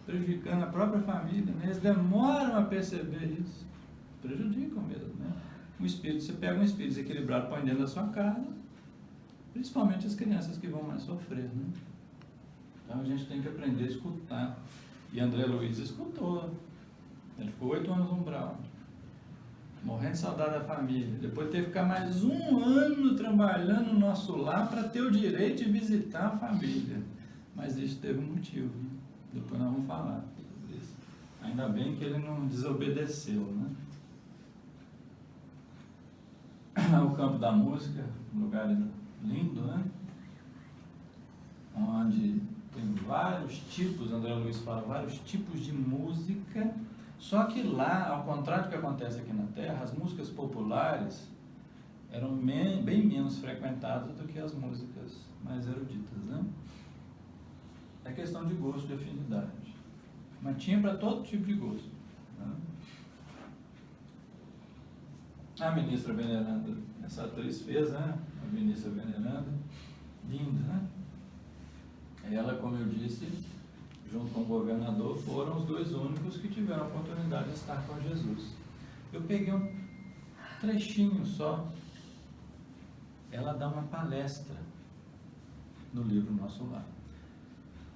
prejudicando a própria família, né? Eles demoram a perceber isso. Prejudicam mesmo, né? Você pega um espírito desequilibrado, põe dentro da sua casa, principalmente as crianças que vão mais sofrer, né? Então a gente tem que aprender a escutar. E André Luiz escutou. Ele ficou 8 anos no umbral, morrendo de saudade da família. Depois teve que ficar mais 1 ano trabalhando no nosso lar para ter o direito de visitar a família. Mas isso teve um motivo, né? Depois nós vamos falar sobre isso. Ainda bem que ele não desobedeceu, né? O campo da música, um lugar lindo, né? Onde tem vários tipos, André Luiz fala, vários tipos de música. Só que lá, ao contrário do que acontece aqui na Terra, as músicas populares eram bem menos frequentadas do que as músicas mais eruditas, né? É questão de gosto, de afinidade. Mas tinha para todo tipo de gosto, né? A ministra Veneranda, essa atriz fez, né? A ministra Veneranda, linda, né? Ela, como eu disse, junto com o governador, foram os 2 únicos que tiveram a oportunidade de estar com Jesus. Eu peguei um trechinho só. Ela dá uma palestra no livro Nosso Lar.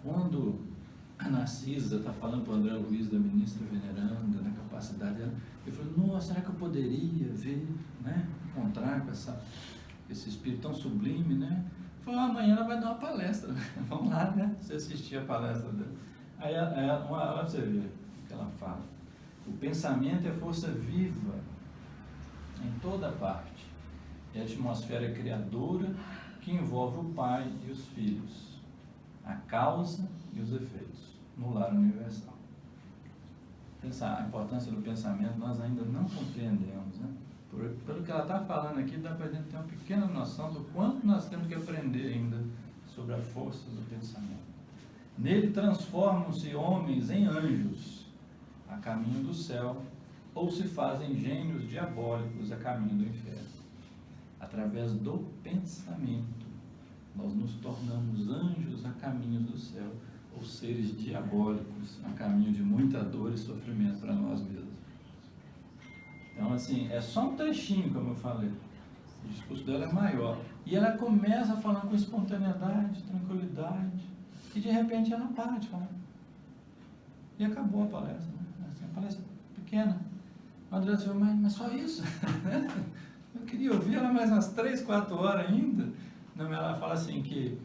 Quando a Narcisa está falando para o André Luiz, da ministra Veneranda, da capacidade dela, eu falei, nossa, será que eu poderia ver, né, encontrar com esse espírito tão sublime, né? Falou, amanhã ela vai dar uma palestra, vamos lá, né? Você assistir a palestra dela. Aí ela você vê o que ela fala. O pensamento é força viva em toda parte. É a atmosfera criadora que envolve o pai e os filhos, a causa e os efeitos, no lar universal. A importância do pensamento nós ainda não compreendemos, né? Pelo que ela está falando aqui, dá para a gente ter uma pequena noção do quanto nós temos que aprender ainda sobre a força do pensamento. Nele transformam-se homens em anjos a caminho do céu, ou se fazem gênios diabólicos a caminho do inferno. Através do pensamento, nós nos tornamos anjos a caminho do céu, ou seres diabólicos a caminho de muita dor e sofrimento para nós mesmos. Então, assim, é só um trechinho, como eu falei. O discurso dela é maior. E ela começa falando com espontaneidade, tranquilidade, e de repente ela para de falar. E acabou a palestra, né? Assim, a palestra pequena. O André disse, mas só isso? Eu queria ouvir ela mais umas 3, 4 horas ainda. Não, ela fala assim que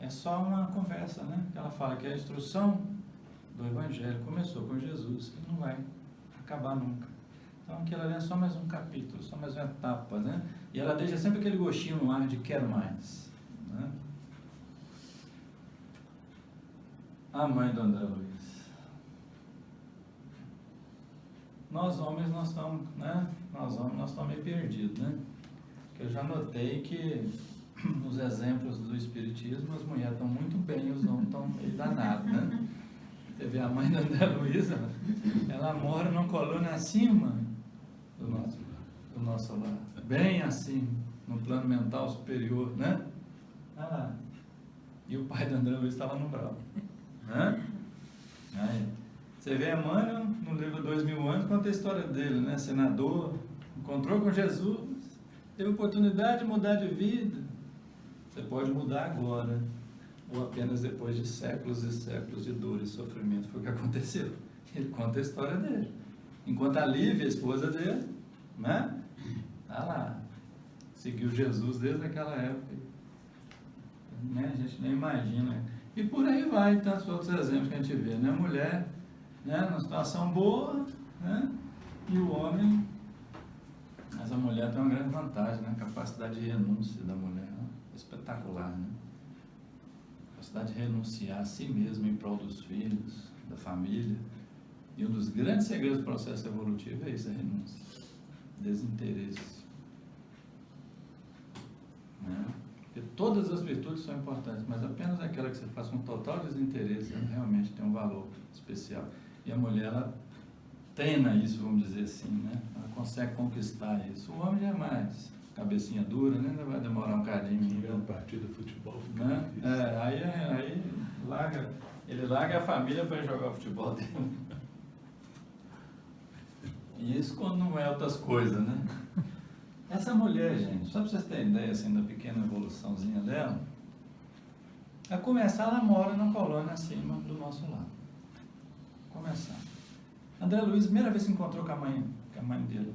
é só uma conversa, né? Ela fala que a instrução do Evangelho começou com Jesus e não vai acabar nunca. Então aquilo ali é só mais um capítulo, só mais uma etapa, né? E ela deixa sempre aquele gostinho no ar de quero mais, né? A mãe do André Luiz. Nós homens, nós estamos, né? Nós estamos meio perdidos, né? Porque eu já notei que nos exemplos do Espiritismo as mulheres estão muito bem, os homens estão meio danados, né? Você vê a mãe da André Luiza, ela mora numa colônia acima do nosso lar, bem acima, no plano mental superior, né? Olha lá. E o pai da André Luiza está lá no Brau, né? Aí, você vê a mãe no livro 2000 anos, conta a história dele, né? Senador, encontrou com Jesus, teve oportunidade de mudar de vida. Você pode mudar agora, ou apenas depois de séculos e séculos de dor e sofrimento. Foi o que aconteceu. Ele conta a história dele. Enquanto a Lívia, a esposa dele, né? Tá lá. Seguiu Jesus desde aquela época. Né? A gente nem imagina. E por aí vai, tantos outros exemplos que a gente vê, né? Mulher, né? Numa situação boa, né? E o homem. Mas a mulher tem uma grande vantagem, né? A capacidade de renúncia da mulher. Né? Espetacular, né? Capacidade de renunciar a si mesmo em prol dos filhos, da família. E um dos grandes segredos do processo evolutivo é isso, a renúncia. Desinteresse. Né? Porque todas as virtudes são importantes, mas apenas aquela que você faz com total desinteresse, ela realmente tem um valor especial. E a mulher, ela treina isso, vamos dizer assim, né? Ela consegue conquistar isso. O homem já é mais cabecinha dura, né? Ainda vai demorar um cadinho.
Tiver uma partida de futebol, fica
né?
difícil.
Aí ele larga a família para jogar futebol dele. E isso quando não é outras coisas, né? Essa mulher, gente, só para vocês terem ideia assim, da pequena evoluçãozinha dela, a começar, ela mora na colônia acima do nosso lado. Começar. André Luiz, primeira vez que se encontrou com a mãe dele.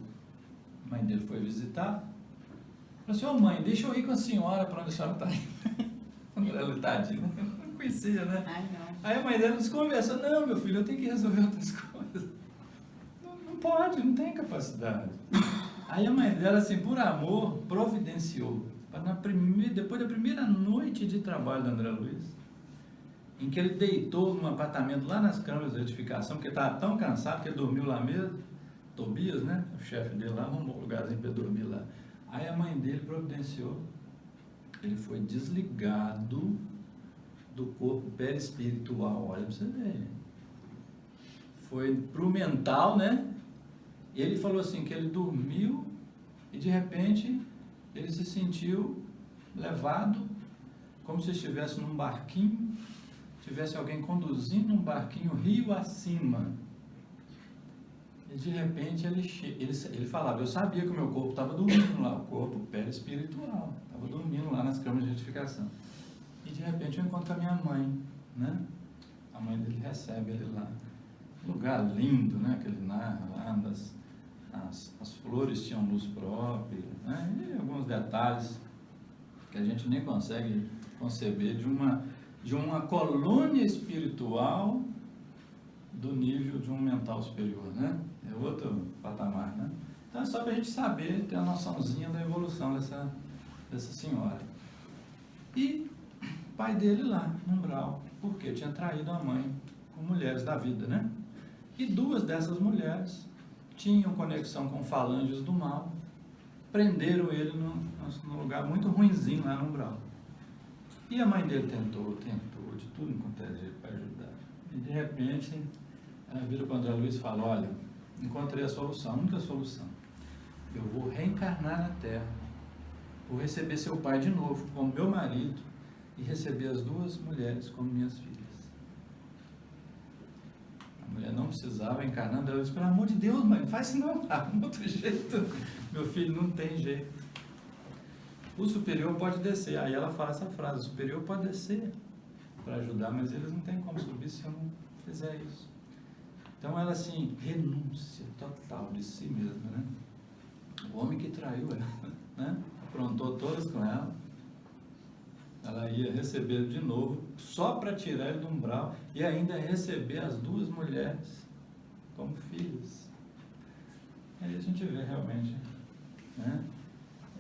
A mãe dele foi visitar. Falou assim, ô mãe, deixa eu ir com a senhora para onde a senhora está indo. André Luiz, tadinho, não conhecia, né?
Ai, não.
Aí a mãe dele nos conversa, não, meu filho, eu tenho que resolver outras coisas. Não pode, não tem capacidade. Aí a mãe dela, assim, por amor, providenciou. Depois da primeira noite de trabalho do André Luiz, em que ele deitou num apartamento lá nas câmaras de edificação, porque ele estava tão cansado que ele dormiu lá mesmo. Tobias, né? O chefe dele lá arrumou um lugarzinho para ele dormir lá. Aí a mãe dele providenciou. Ele foi desligado do corpo perispiritual. Olha para você ver. Foi para o mental, né? E ele falou assim, que ele dormiu e de repente ele se sentiu levado, como se estivesse num barquinho, tivesse alguém conduzindo um barquinho rio acima. E de repente ele falava, eu sabia que o meu corpo estava dormindo lá, o corpo perispiritual, estava dormindo lá nas câmaras de edificação. E de repente eu encontro a minha mãe, né? A mãe dele recebe ele lá. Lugar lindo, né? Que ele narra lá, as flores tinham luz própria, né? E alguns detalhes que a gente nem consegue conceber de uma colônia espiritual do nível de um mental superior, né? É outro patamar, né? Então é só para a gente saber, ter a noçãozinha da evolução dessa senhora. E o pai dele lá, no umbral, porque tinha traído a mãe com mulheres da vida, né? E 2 dessas mulheres tinham conexão com falanges do mal, prenderam ele num lugar muito ruinzinho lá no umbral. E a mãe dele tentou de tudo quanto é jeito para ajudar. E de repente, ela vira para o André Luiz e fala, olha, encontrei a solução, a única solução. Eu vou reencarnar na Terra, vou receber seu pai de novo como meu marido e receber as duas mulheres como minhas filhas. A mulher não precisava encarnar, ela disse, pelo amor de Deus, mãe, faz isso não, há outro jeito. Meu filho não tem jeito. O superior pode descer, aí ela fala essa frase, o superior pode descer para ajudar, mas eles não têm como subir se eu não fizer isso. Então ela assim, renúncia total de si mesma, né? O homem que traiu ela, né? Aprontou todas com ela, ela ia receber de novo, só para tirar ele do umbral, e ainda receber as duas mulheres como filhas. Aí a gente vê realmente, né?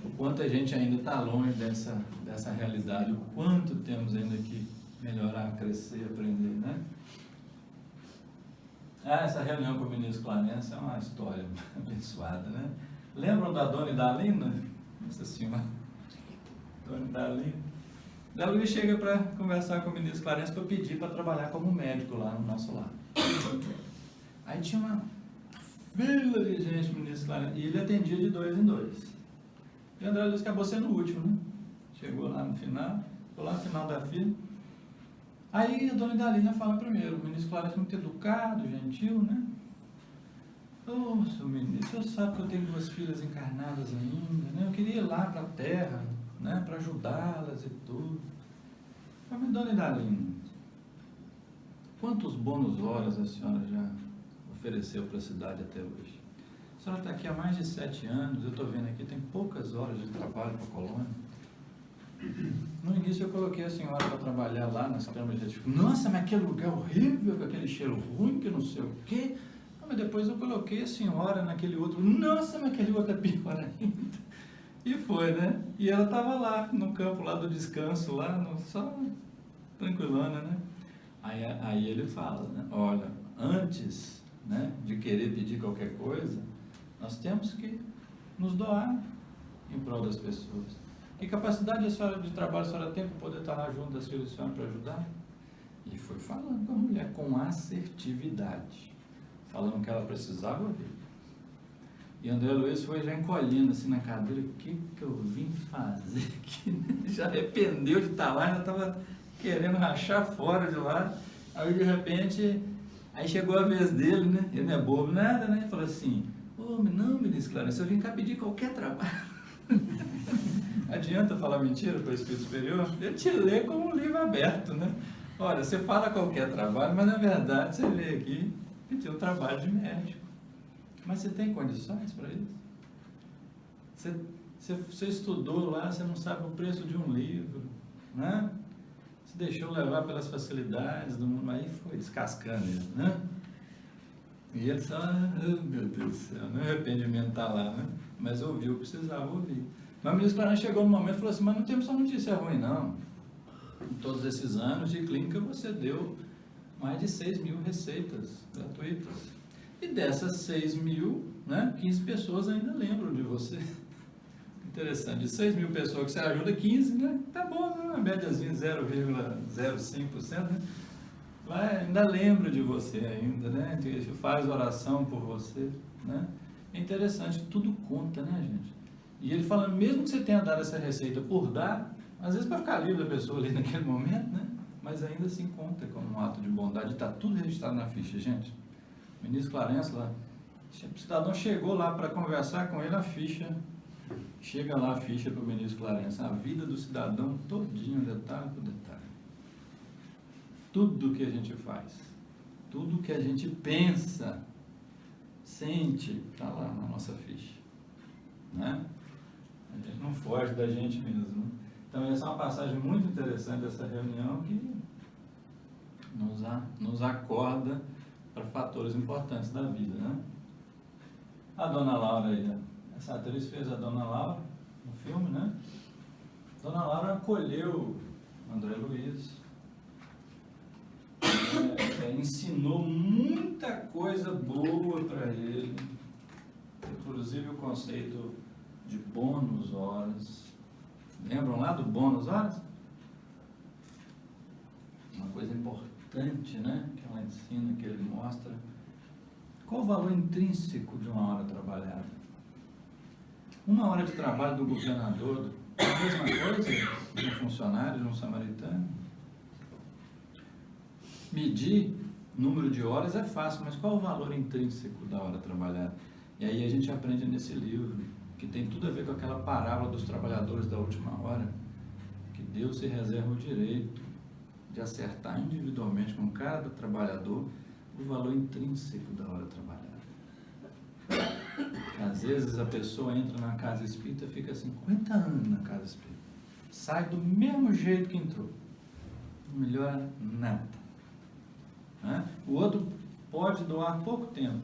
O quanto a gente ainda está longe dessa realidade, o quanto temos ainda que melhorar, crescer, aprender, né? Essa reunião com o ministro Clarence é uma história abençoada, né? Lembram da Dona Idalina? Nossa Senhora, Dona Idalina. Daí Luiz chega para conversar com o ministro Clarence para pedir para trabalhar como médico lá no nosso lar. Aí tinha uma fila de gente, o ministro Clarence, e ele atendia de 2 em 2. E o André Luiz acabou sendo o último, né? Chegou lá no final, ficou lá no final da fila. Aí a Dona Idalina fala primeiro, o ministro Clarence muito educado, gentil, né? Ô, seu ministro, o senhor sabe que eu tenho 2 filhas encarnadas ainda, né? Eu queria ir lá para a Terra, né? Para ajudá-las e tudo. Mas, Dona Idalina, quantos bônus horas a senhora já ofereceu para a cidade até hoje? A senhora está aqui há mais de 7 anos, eu estou vendo aqui, tem poucas horas de trabalho para a colônia. No início eu coloquei a senhora para trabalhar lá nas câmaras de retificação. Nossa, mas aquele lugar horrível, com aquele cheiro ruim, que não sei o quê. Mas depois eu coloquei a senhora naquele outro. Nossa, mas aquele outro é pior ainda. E foi, né? E ela estava lá, no campo lá do descanso, lá, só tranquilona, né? Aí ele fala, né? Olha, antes, né, de querer pedir qualquer coisa, nós temos que nos doar em prol das pessoas. Que capacidade de trabalho a senhora tem para poder estar lá junto das filhas da senhora para ajudar? E foi falando com a mulher, com assertividade, falando que ela precisava ouvir. E André Luiz foi já encolhendo assim na cadeira, o que eu vim fazer aqui? Já arrependeu de estar lá, já estava querendo rachar fora de lá. Aí de repente, aí chegou a vez dele, né? Ele não é bobo nada, né? Ele falou assim, não, ministro Clarence, eu vim cá pedir qualquer trabalho. Adianta falar mentira para o Espírito Superior? Ele te lê como um livro aberto, né? Olha, você fala qualquer trabalho, mas na verdade você veio aqui pedir um trabalho de médico. Mas você tem condições para isso? Você estudou lá, você não sabe o preço de um livro, né? Se deixou levar pelas facilidades do mundo, aí foi descascando ele, né? E ele só, oh, meu Deus do céu, o arrependimento está lá, né? Mas ouviu, precisava ouvir. Mas o ministro Clarence chegou no momento e falou assim, mas não temos só notícia ruim, não. Em todos esses anos de clínica, você deu mais de 6.000 receitas gratuitas. E dessas 6.000, né, 15 pessoas ainda lembram de você. Interessante, de 6.000 pessoas que você ajuda, 15, né? Tá bom, né? Uma médiazinha 0,05%, né? Mas ainda lembra de você ainda, né? Faz oração por você, né? É interessante, tudo conta, né, gente? E ele falando, mesmo que você tenha dado essa receita por dar, às vezes para ficar livre da pessoa ali naquele momento, né? Mas ainda assim conta como um ato de bondade, está tudo registrado na ficha, gente. O ministro Clarence lá, o cidadão chegou lá para conversar com ele, a ficha, chega lá a ficha para o ministro Clarence, a vida do cidadão todinho, detalhe por detalhe. Tudo que a gente faz, tudo que a gente pensa, sente, está lá na nossa ficha, né? A gente não foge da gente mesmo. Então essa é uma passagem muito interessante dessa reunião que nos acorda para fatores importantes da vida, né? A Dona Laura aí, essa atriz fez a Dona Laura no filme, né? Dona Laura acolheu André Luiz, ensinou muita coisa boa para ele, inclusive o conceito de bônus horas. Lembram lá do bônus horas? importante, né, que ela ensina, que ele mostra. Qual o valor intrínseco de uma hora trabalhada? Uma hora de trabalho do governador é a mesma coisa de um funcionário, de um samaritano? Medir número de horas é fácil, mas qual o valor intrínseco da hora trabalhada? E aí a gente aprende nesse livro, que tem tudo a ver com aquela parábola dos trabalhadores da última hora, que Deus se reserva o direito de acertar individualmente com cada trabalhador o valor intrínseco da hora trabalhada. Às vezes a pessoa entra na casa espírita e fica 50 anos na casa espírita, sai do mesmo jeito que entrou, não melhora nada, né? O outro pode doar pouco tempo,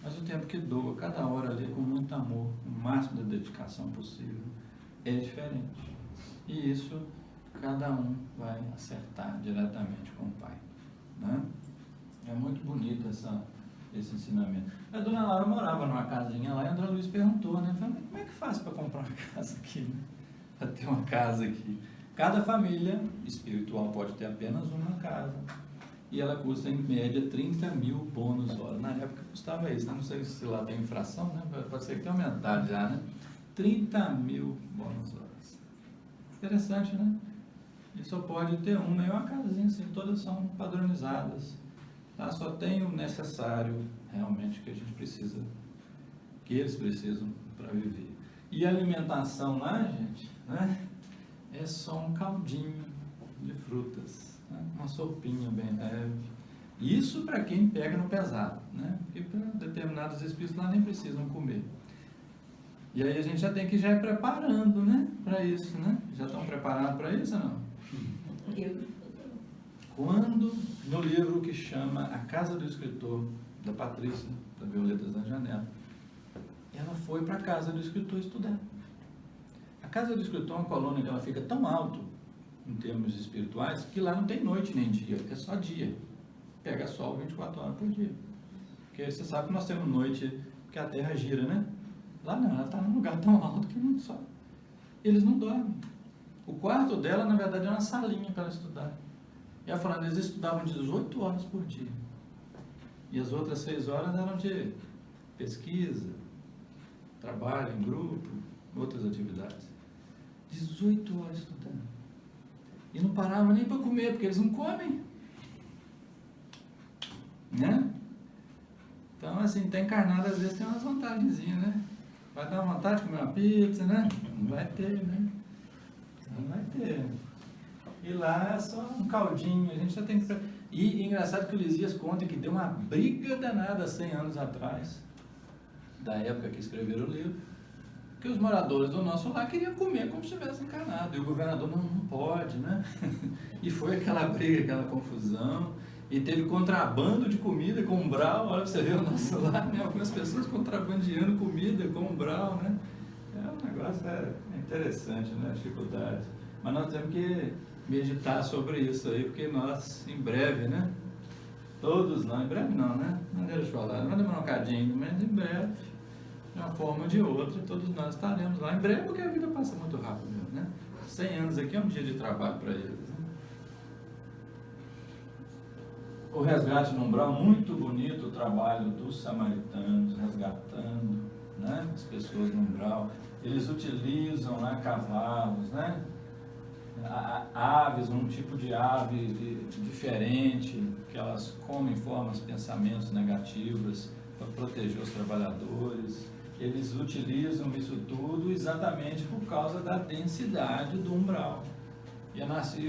mas o tempo que doa, cada hora ali com muito amor, o máximo da dedicação possível, é diferente. E isso cada um vai acertar diretamente com o Pai, né? É muito bonito esse ensinamento. A dona Laura morava numa casinha lá e a André Luiz perguntou, né? Falei, como é que faz para comprar uma casa aqui, né? Para ter uma casa aqui. Cada família espiritual pode ter apenas uma casa. E ela custa, em média, 30 mil bônus hora. Na época custava isso, né? Não sei se lá tem inflação, né? Pode ser que tenha aumentado já, né? 30 mil bônus horas. Interessante, né? E só pode ter uma, é uma casinha assim, todas são padronizadas. Tá? Só tem o necessário, realmente, que a gente precisa, que eles precisam para viver. E a alimentação lá, gente, né? É só um caldinho de frutas, né? Uma sopinha bem leve. Isso para quem pega no pesado, né? Porque para determinados espíritos lá nem precisam comer. E aí a gente já tem que ir preparando, né? Para isso, né? Já estão preparados para isso ou não? Quando, no livro que chama A Casa do Escritor, da Patrícia, da Violeta Zanjanella, ela foi para a Casa do Escritor estudar. A Casa do Escritor é uma colônia que ela fica tão alto, em termos espirituais, que lá não tem noite nem dia, é só dia. Pega sol 24 horas por dia. Porque você sabe que nós temos noite, porque a Terra gira, né? Lá não, ela está num lugar tão alto que não só. Eles não dormem. O quarto dela, na verdade, é uma salinha para ela estudar. E ela falando, eles estudavam 18 horas por dia. E as outras 6 horas eram de pesquisa, trabalho em grupo, outras atividades. 18 horas estudando. E não paravam nem para comer, porque eles não comem. Né? Então, assim, tá encarnado, às vezes tem umas vantagenzinhas, né? Vai dar vontade de comer uma pizza, né? Não vai ter, né? Não vai ter. E lá é só um caldinho, a gente já tem que... E engraçado que o Lisias conta que deu uma briga danada 100 anos atrás, da época que escreveram o livro, que os moradores do nosso lar queriam comer como se estivesse encarnado. E o governador não pode, né? E foi aquela briga, aquela confusão. E teve contrabando de comida com umbral. Olha, você vê o nosso lar, né? Algumas pessoas contrabandeando comida com umbral, né? É um negócio interessante, né? A dificuldade. Mas nós temos que meditar sobre isso aí, porque nós, em breve, né? Todos nós, em breve não, né? Não deixa eu falar, não vai demorar um bocadinho, mas em breve, de uma forma ou de outra, todos nós estaremos lá. Em breve, porque a vida passa muito rápido mesmo, né? 100 anos aqui é um dia de trabalho para eles, né? O resgate no umbral, muito bonito o trabalho dos samaritanos, resgatando, né, as pessoas no umbral. Eles utilizam, né, cavalos, né, aves, um tipo de ave diferente, que elas comem formas, pensamentos negativos para proteger os trabalhadores. Eles utilizam isso tudo exatamente por causa da densidade do umbral. E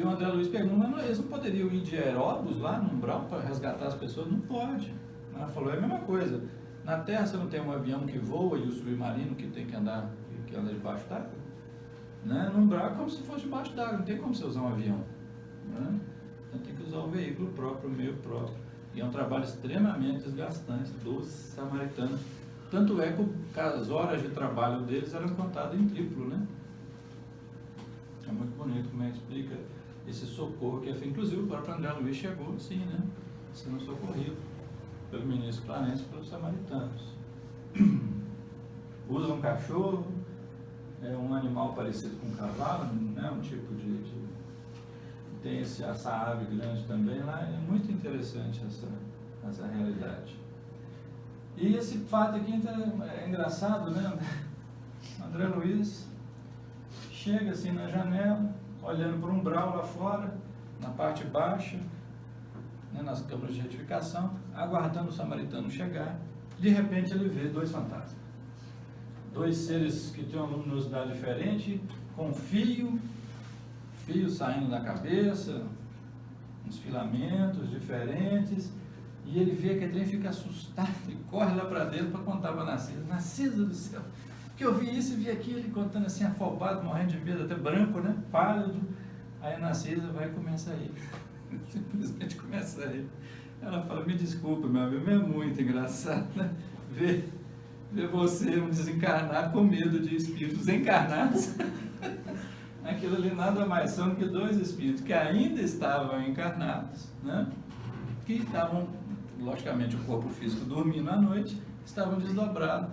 o André Luiz perguntou, mas eles não poderiam ir de aeróbus lá no umbral para resgatar as pessoas? Não pode. Ela falou, é a mesma coisa. Na Terra você não tem um avião que voa e o submarino que tem que andar, que anda debaixo d'água? Né? No umbral é como se fosse debaixo d'água, não tem como você usar um avião. Né? Então tem que usar o veículo próprio, o meio próprio. E é um trabalho extremamente desgastante dos samaritanos. Tanto é que as horas de trabalho deles eram contadas em triplo, né? É muito bonito como é que explica esse socorro que é feito. Inclusive o próprio André Luiz chegou assim, né? Sendo socorrido pelo ministro Clarence e pelos samaritanos. Usa um cachorro, é um animal parecido com um cavalo, né? Um tipo de tem essa ave grande também lá, é muito interessante essa realidade. E esse fato aqui é engraçado, né? André Luiz chega assim na janela, olhando para um umbral lá fora, na parte baixa, né, nas câmaras de retificação, aguardando o samaritano chegar. De repente ele vê dois fantasmas. Dois seres que têm uma luminosidade diferente, com fio saindo da cabeça, uns filamentos diferentes, e ele vê que ele fica assustado e corre lá para dentro para contar para Narcisa. Narcisa do céu, que eu vi isso e vi aquilo, ele contando assim, afobado, morrendo de medo, até branco, né, pálido. Aí a Narcisa vai e começa a rir, simplesmente começa a rir. Ela fala, me desculpa, meu amigo, é muito engraçado, né? Ver você, um desencarnado, com medo de espíritos encarnados. Aquilo ali nada mais são do que dois espíritos que ainda estavam encarnados, né? Que estavam, logicamente, o corpo físico dormindo à noite, estavam desdobrados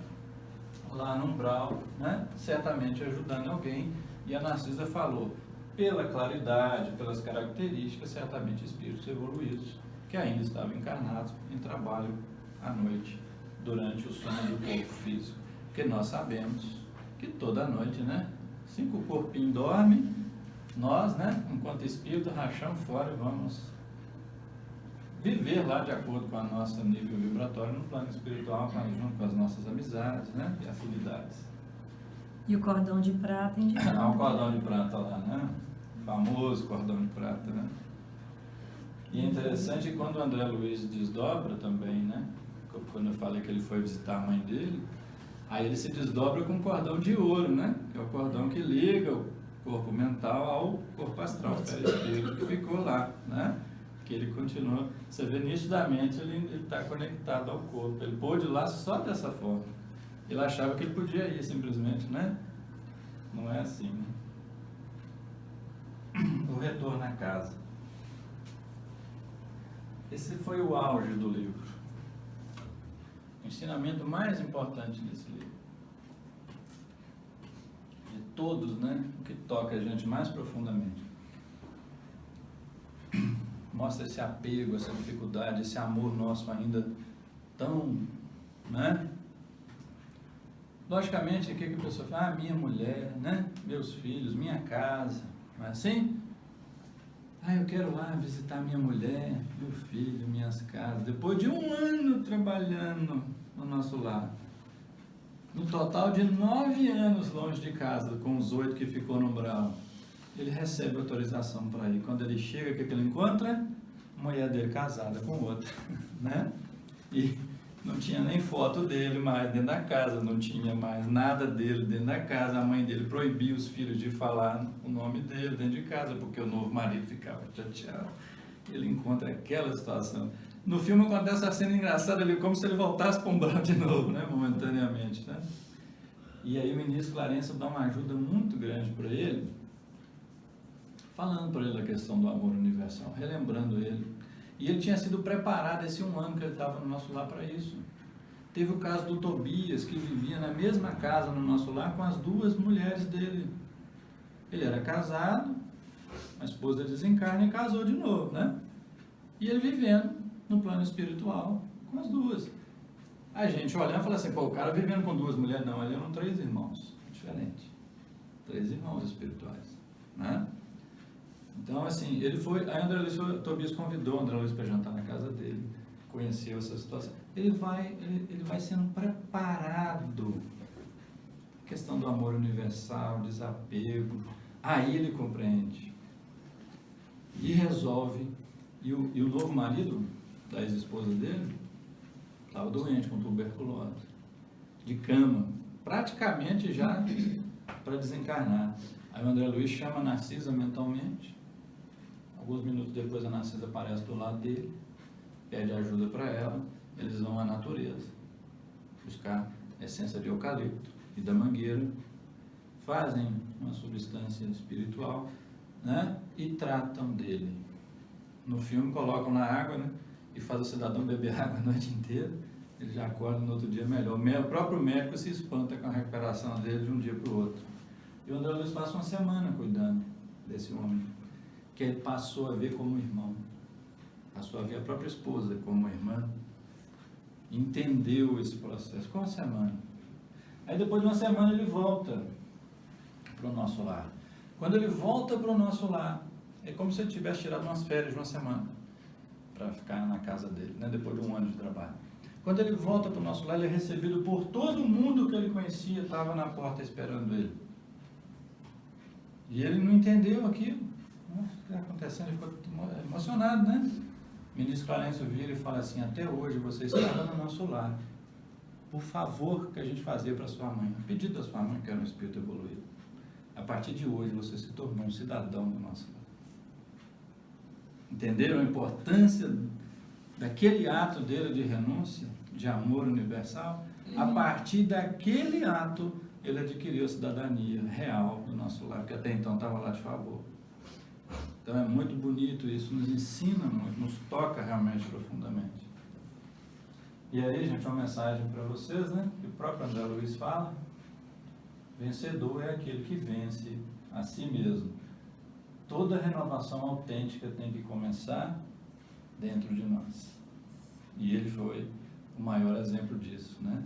lá no umbral, né? Certamente ajudando alguém. E a Narcisa falou, pela claridade, pelas características, certamente espíritos evoluídos, que ainda estavam encarnados em trabalho à noite, durante o sono do corpo físico. Porque nós sabemos que toda noite, né? Assim que o corpinho dorme, nós, né? Enquanto espírito, rachamos fora e vamos viver lá de acordo com a nossa nível vibratório no plano espiritual, junto com as nossas amizades, né? E afinidades.
E o cordão de prata indicando.
Há um cordão de prata lá, né? O famoso cordão de prata, né? E é interessante quando o André Luiz desdobra também, né? Quando eu falei que ele foi visitar a mãe dele, aí ele se desdobra com um cordão de ouro, né? Que é o cordão que liga o corpo mental ao corpo astral, o perispírito que ficou lá, né? Que ele continua, você vê nitidamente, ele está conectado ao corpo. Ele pôde ir lá só dessa forma. Ele achava que ele podia ir simplesmente, né? Não é assim, né? O retorno à casa. Esse foi o auge do livro. O ensinamento mais importante desse livro. De todos, né? O que toca a gente mais profundamente. Mostra esse apego, essa dificuldade, esse amor nosso ainda tão, né? Logicamente, o que a pessoa fala? Minha mulher, né? Meus filhos, minha casa, não é assim? Eu quero lá visitar minha mulher, meu filho, minhas casas. Depois de 1 ano trabalhando no nosso lar, no total de 9 anos longe de casa, com os 8 que ficou no umbral, ele recebe autorização para ir. Quando ele chega, o que ele encontra? A mulher dele casada com outra, né? E não tinha nem foto dele mais dentro da casa, não tinha mais nada dele dentro da casa. A mãe dele proibia os filhos de falar o nome dele dentro de casa, porque o novo marido ficava chateado. Ele encontra aquela situação. No filme acontece a cena engraçada ali, como se ele voltasse para o umbral de novo, né? Momentaneamente, né? E aí o ministro Clarencio dá uma ajuda muito grande para ele, falando para ele a questão do amor universal, relembrando ele. E ele tinha sido preparado esse 1 ano que ele estava no nosso lar para isso. Teve o caso do Tobias, que vivia na mesma casa no nosso lar com as 2 mulheres dele. Ele era casado, a esposa desencarna e casou de novo, né? E ele vivendo no plano espiritual com as 2. A gente olhando e fala assim, pô, o cara vivendo com 2 mulheres, não, ele eram 3 irmãos, diferente. 3 irmãos espirituais, né? Então, assim, ele foi, aí André Luiz, o Tobias convidou o André Luiz para jantar na casa dele, conheceu essa situação. Ele vai sendo preparado. A questão do amor universal, desapego, aí ele compreende. E resolve, e o novo marido da ex-esposa dele estava doente com tuberculose, de cama, praticamente já para desencarnar. Aí o André Luiz chama a Narcisa mentalmente. Alguns minutos depois a Narcisa aparece do lado dele, pede ajuda para ela, eles vão à natureza buscar essência de eucalipto e da mangueira, fazem uma substância espiritual, né? E tratam dele. No filme colocam na água, né? E faz o cidadão beber água a noite inteira, ele já acorda no outro dia melhor. O próprio médico se espanta com a recuperação dele de um dia para o outro. E o André Luiz passa 1 semana cuidando desse homem,
porque ele passou a ver como irmão, passou a ver a própria esposa como irmã, entendeu esse processo. Com uma semana. Aí depois de uma semana ele volta para o nosso lar. Quando ele volta para o nosso lar, é como se ele tivesse tirado umas férias de uma semana para ficar na casa dele, né? Depois de um ano de trabalho. Quando ele volta para o nosso lar, ele é recebido por todo mundo que ele conhecia, estava na porta esperando ele. E ele não entendeu aquilo. Nossa, o que está acontecendo? Ele ficou emocionado, né? O ministro Clarencio vira e fala assim: até hoje você estava no nosso lar. Por favor, que a gente fazia para sua mãe, a pedido da sua mãe, que era um espírito evoluído. A partir de hoje você se tornou um cidadão do nosso lar. Entenderam a importância daquele ato dele de renúncia, de amor universal? A partir daquele ato, ele adquiriu a cidadania real do nosso lar, que até então estava lá de favor. Então é muito bonito isso, nos ensina muito, nos toca realmente profundamente. E aí, gente, uma mensagem para vocês, né? Que o próprio André Luiz fala: vencedor é aquele que vence a si mesmo. Toda renovação autêntica tem que começar dentro de nós. E ele foi o maior exemplo disso, né?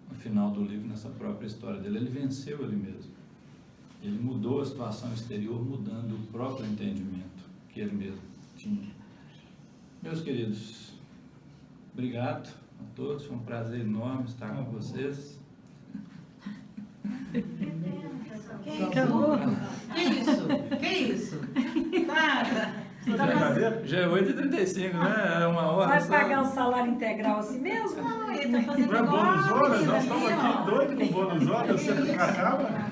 No final do livro, nessa própria história dele, ele venceu ele mesmo. Ele mudou a situação exterior, mudando o próprio entendimento que ele mesmo tinha. Meus queridos, obrigado a todos, foi um prazer enorme estar com vocês.
Acabou.
Que isso? Nada.
Já é 8h35, né? É uma hora.
Vai
só.
pagar um salário integral assim mesmo?
Não, ele tá fazendo
Não é
igual
bônus
a
horas?
menina
Nós estamos
ali, ó.
aqui doidos com bônus horas, você acaba?